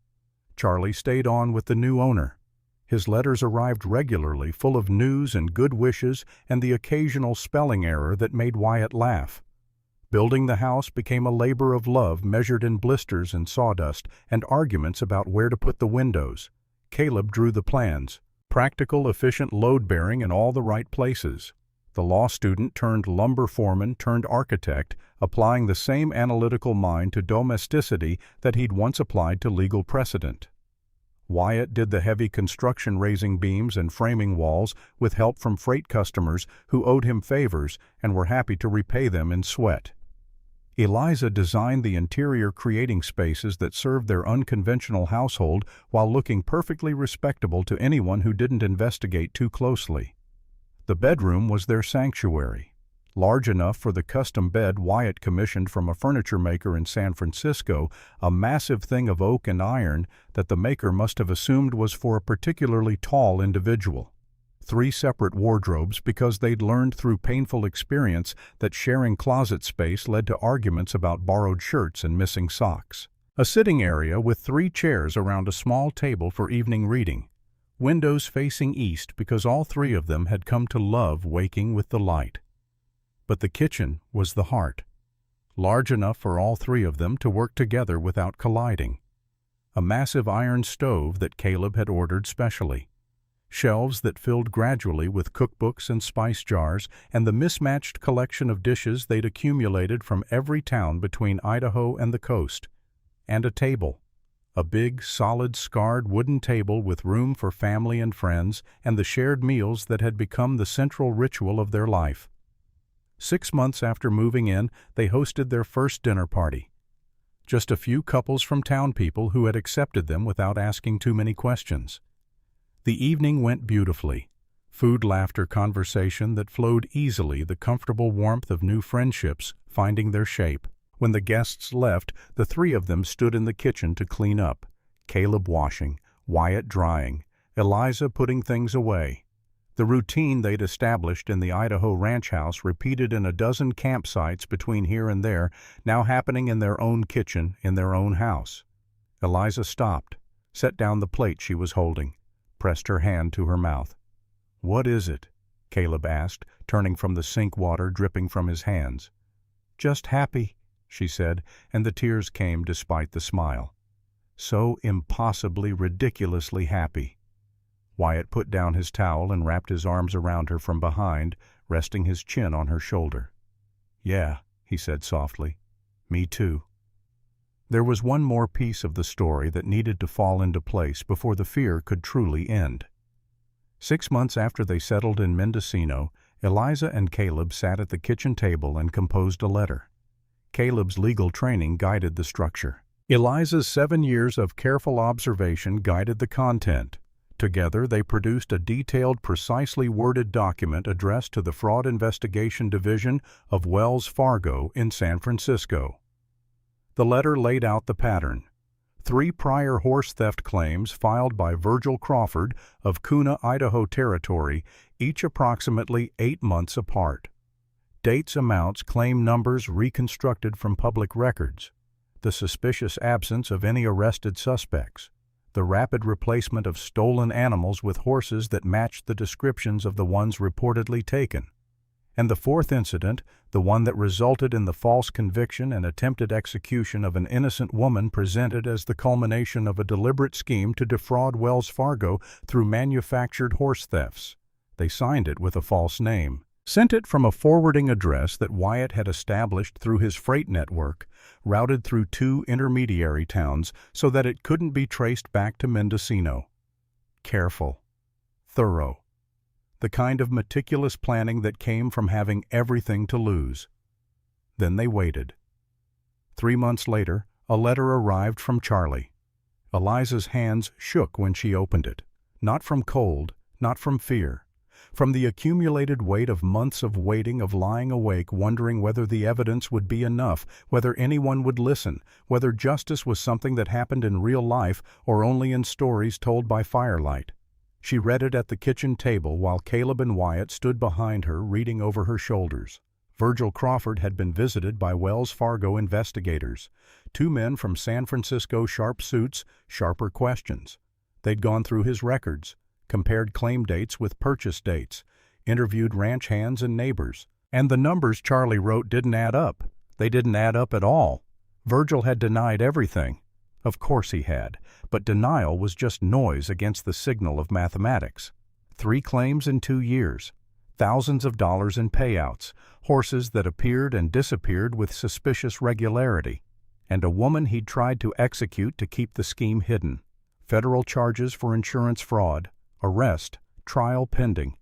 Charlie stayed on with the new owner. His letters arrived regularly, full of news and good wishes and the occasional spelling error that made Wyatt laugh. Building the house became a labor of love measured in blisters and sawdust and arguments about where to put the windows. Caleb drew the plans. Practical, efficient load-bearing in all the right places. The law student turned lumber foreman turned architect, applying the same analytical mind to domesticity that he'd once applied to legal precedent. Wyatt did the heavy construction raising beams and framing walls with help from freight customers who owed him favors and were happy to repay them in sweat. Eliza designed the interior, creating spaces that served their unconventional household while looking perfectly respectable to anyone who didn't investigate too closely. The bedroom was their sanctuary, large enough for the custom bed Wyatt commissioned from a furniture maker in San Francisco, a massive thing of oak and iron that the maker must have assumed was for a particularly tall individual. 3 separate wardrobes because they'd learned through painful experience that sharing closet space led to arguments about borrowed shirts and missing socks. A sitting area with 3 chairs around a small table for evening reading. Windows facing east because all 3 of them had come to love waking with the light. But the kitchen was the heart, large enough for all 3 of them to work together without colliding. A massive iron stove that Caleb had ordered specially. Shelves that filled gradually with cookbooks and spice jars and the mismatched collection of dishes they'd accumulated from every town between Idaho and the coast. And a table. A big, solid, scarred wooden table with room for family and friends and the shared meals that had become the central ritual of their life. 6 months after moving in, they hosted their first dinner party. Just a few couples from town people who had accepted them without asking too many questions. The evening went beautifully. Food, laughter, conversation that flowed easily, the comfortable warmth of new friendships finding their shape. When the guests left, the 3 of them stood in the kitchen to clean up. Caleb washing, Wyatt drying, Eliza putting things away. The routine they'd established in the Idaho ranch house repeated in a dozen campsites between here and there, now happening in their own kitchen, in their own house. Eliza stopped, set down the plate she was holding, pressed her hand to her mouth. "What is it?" Caleb asked, turning from the sink water dripping from his hands. "Just happy," she said, and the tears came despite the smile. So impossibly, ridiculously happy. Wyatt put down his towel and wrapped his arms around her from behind, resting his chin on her shoulder. "Yeah," he said softly. "Me too." There was one more piece of the story that needed to fall into place before the fear could truly end. 6 months after they settled in Mendocino, Eliza and Caleb sat at the kitchen table and composed a letter. Caleb's legal training guided the structure. Eliza's 7 years of careful observation guided the content. Together, they produced a detailed, precisely worded document addressed to the Fraud Investigation Division of Wells Fargo in San Francisco. The letter laid out the pattern. 3 prior horse theft claims filed by Virgil Crawford of Kuna, Idaho Territory, each approximately 8 months apart. Dates, amounts, claim numbers reconstructed from public records. The suspicious absence of any arrested suspects. The rapid replacement of stolen animals with horses that matched the descriptions of the ones reportedly taken. And the 4th incident, the one that resulted in the false conviction and attempted execution of an innocent woman, presented as the culmination of a deliberate scheme to defraud Wells Fargo through manufactured horse thefts. They signed it with a false name, sent it from a forwarding address that Wyatt had established through his freight network, routed through 2 intermediary towns so that it couldn't be traced back to Mendocino. Careful, thorough. The kind of meticulous planning that came from having everything to lose. Then they waited. 3 months later, a letter arrived from Charlie. Eliza's hands shook when she opened it, not from cold, not from fear. From the accumulated weight of months of waiting, of lying awake, wondering whether the evidence would be enough, whether anyone would listen, whether justice was something that happened in real life or only in stories told by firelight. She read it at the kitchen table while Caleb and Wyatt stood behind her, reading over her shoulders. Virgil Crawford had been visited by Wells Fargo investigators. 2 men from San Francisco, sharp suits, sharper questions. They'd gone through his records, compared claim dates with purchase dates, interviewed ranch hands and neighbors. And the numbers Charlie wrote didn't add up. They didn't add up at all. Virgil had denied everything. Of course he had, but denial was just noise against the signal of mathematics. 3 claims in 2 years, thousands of dollars in payouts, horses that appeared and disappeared with suspicious regularity, and a woman he'd tried to execute to keep the scheme hidden. Federal charges for insurance fraud, arrest, trial pending,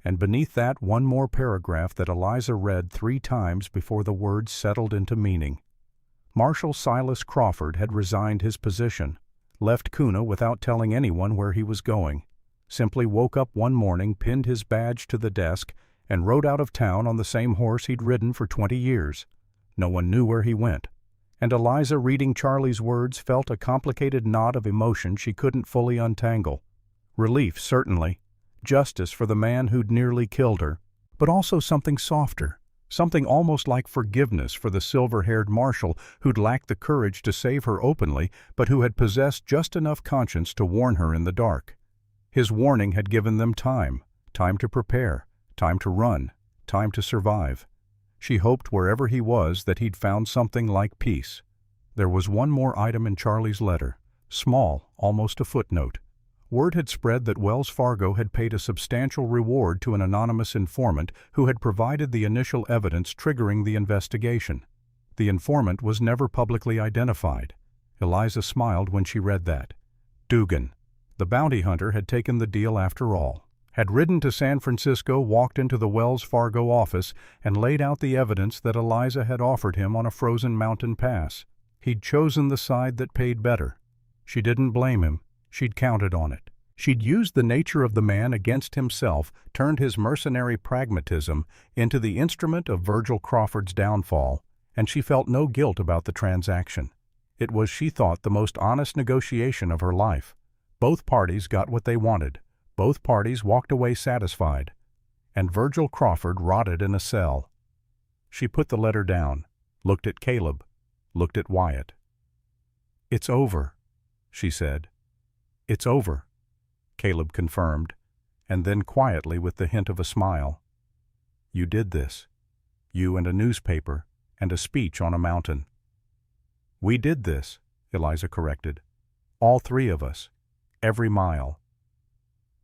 and beneath that 1 more paragraph that Eliza read 3 times before the words settled into meaning. Marshal Silas Crawford had resigned his position, left Kuna without telling anyone where he was going, simply woke up one morning, pinned his badge to the desk, and rode out of town on the same horse he'd ridden for 20 years. No one knew where he went, and Eliza, reading Charlie's words, felt a complicated knot of emotion she couldn't fully untangle. Relief, certainly, justice for the man who'd nearly killed her, but also something softer, something almost like forgiveness for the silver-haired marshal who'd lacked the courage to save her openly, but who had possessed just enough conscience to warn her in the dark. His warning had given them time to prepare, time to run, time to survive. She hoped wherever he was that he'd found something like peace. There was one more item in Charlie's letter, small, almost a footnote. Word had spread that Wells Fargo had paid a substantial reward to an anonymous informant who had provided the initial evidence triggering the investigation. The informant was never publicly identified. Eliza smiled when she read that. Dugan, the bounty hunter, had taken the deal after all, had ridden to San Francisco, walked into the Wells Fargo office, and laid out the evidence that Eliza had offered him on a frozen mountain pass. He'd chosen the side that paid better. She didn't blame him. She'd counted on it. She'd used the nature of the man against himself, turned his mercenary pragmatism into the instrument of Virgil Crawford's downfall, and she felt no guilt about the transaction. It was, she thought, the most honest negotiation of her life. Both parties got what they wanted. Both parties walked away satisfied. And Virgil Crawford rotted in a cell. She put the letter down, looked at Caleb, looked at Wyatt. "It's over," she said. "It's over," Caleb confirmed, and then quietly, with the hint of a smile, "You did this. You and a newspaper, and a speech on a mountain." "We did this," Eliza corrected. "All 3 of us. Every mile."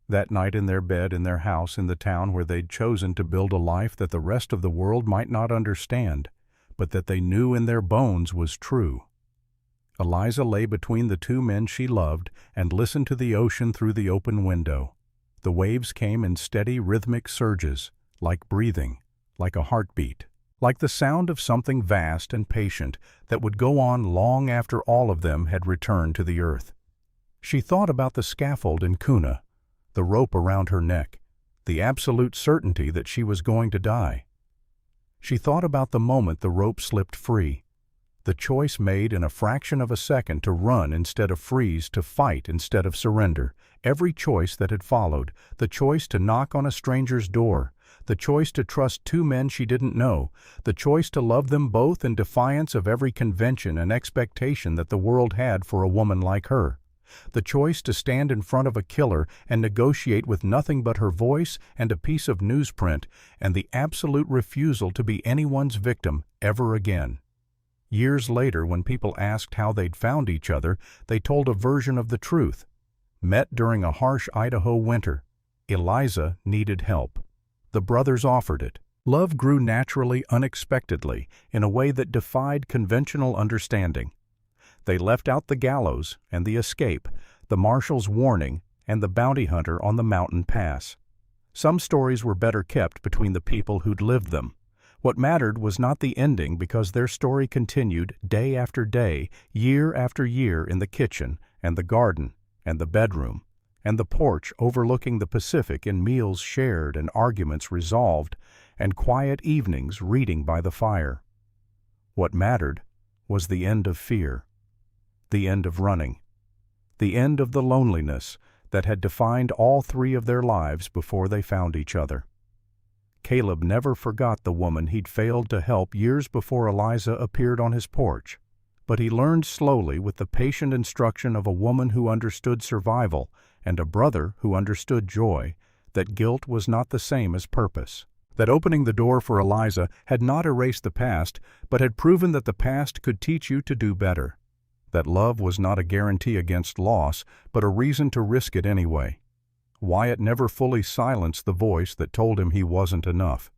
That night in their bed in their house in the town where they'd chosen to build a life that the rest of the world might not understand, but that they knew in their bones was true. Eliza lay between the 2 men she loved and listened to the ocean through the open window. The waves came in steady, rhythmic surges, like breathing, like a heartbeat, like the sound of something vast and patient that would go on long after all of them had returned to the earth. She thought about the scaffold in Kuna, the rope around her neck, the absolute certainty that she was going to die. She thought about the moment the rope slipped free, The choice made in a fraction of a second to run instead of freeze, to fight instead of surrender. Every choice that had followed, the choice to knock on a stranger's door, the choice to trust two men she didn't know, the choice to love them both in defiance of every convention and expectation that the world had for a woman like her, the choice to stand in front of a killer and negotiate with nothing but her voice and a piece of newsprint, and the absolute refusal to be anyone's victim ever again. Years later, when people asked how they'd found each other, they told a version of the truth. Met during a harsh Idaho winter. Eliza needed help. The brothers offered it. Love grew naturally, unexpectedly, in a way that defied conventional understanding. They left out the gallows and the escape, the marshal's warning, and the bounty hunter on the mountain pass. Some stories were better kept between the people who'd lived them. What mattered was not the ending, because their story continued day after day, year after year, in the kitchen and the garden and the bedroom and the porch overlooking the Pacific, in meals shared and arguments resolved and quiet evenings reading by the fire. What mattered was the end of fear, the end of running, the end of the loneliness that had defined all three of their lives before they found each other. Caleb never forgot the woman he'd failed to help years before Eliza appeared on his porch, but he learned slowly, with the patient instruction of a woman who understood survival and a brother who understood joy, that guilt was not the same as purpose. That opening the door for Eliza had not erased the past, but had proven that the past could teach you to do better. That love was not a guarantee against loss, but a reason to risk it anyway. Wyatt never fully silenced the voice that told him he wasn't enough,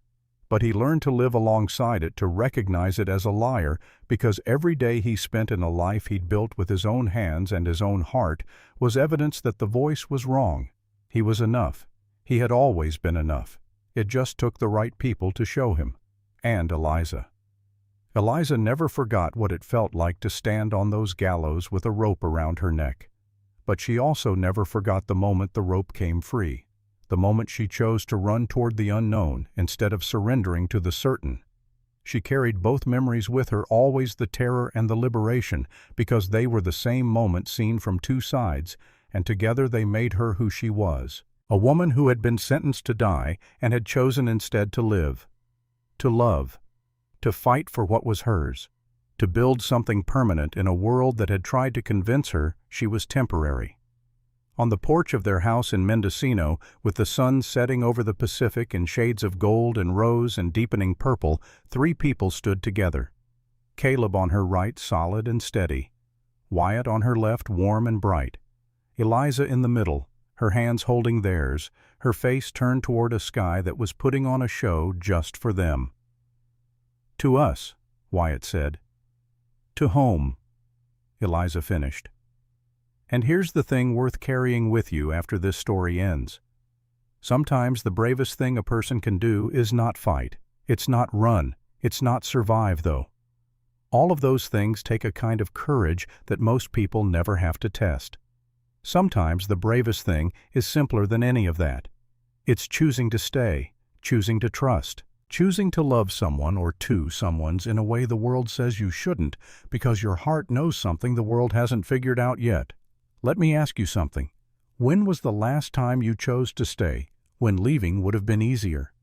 but he learned to live alongside it, to recognize it as a liar, because every day he spent in a life he'd built with his own hands and his own heart was evidence that the voice was wrong. He was enough. He had always been enough. It just took the right people to show him. And Eliza. Eliza never forgot what it felt like to stand on those gallows with a rope around her neck. But she also never forgot the moment the rope came free, the moment she chose to run toward the unknown instead of surrendering to the certain. She carried both memories with her, always the terror and the liberation, because they were the same moment seen from two sides, and together they made her who she was, a woman who had been sentenced to die and had chosen instead to live, to love, to fight for what was hers, to build something permanent in a world that had tried to convince her she was temporary. On the porch of their house in Mendocino, with the sun setting over the Pacific in shades of gold and rose and deepening purple, three people stood together. Caleb on her right, solid and steady. Wyatt on her left, warm and bright. Eliza in the middle, her hands holding theirs, her face turned toward a sky that was putting on a show just for them. "To us," Wyatt said. "To home," Eliza finished. And here's the thing worth carrying with you after this story ends. Sometimes the bravest thing a person can do is not fight. It's not run. It's not survive, though. All of those things take a kind of courage that most people never have to test. Sometimes the bravest thing is simpler than any of that. It's choosing to stay, choosing to trust, choosing to love someone or two someones in a way the world says you shouldn't, because your heart knows something the world hasn't figured out yet. Let me ask you something. When was the last time you chose to stay, when leaving would have been easier?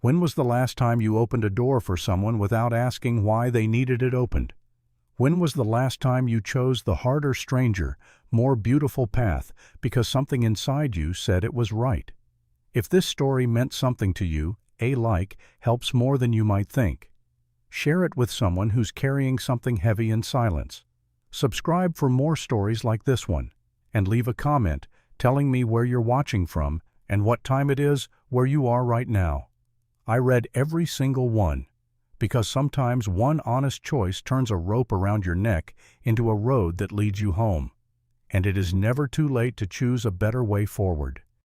When was the last time you opened a door for someone without asking why they needed it opened? When was the last time you chose the harder, stranger, more beautiful path because something inside you said it was right? If this story meant something to you, a like helps more than you might think. Share it with someone who's carrying something heavy in silence. Subscribe for more stories like this one, and leave a comment telling me where you're watching from and what time it is where you are right now. I read every single one, because sometimes one honest choice turns a rope around your neck into a road that leads you home, and it is never too late to choose a better way forward.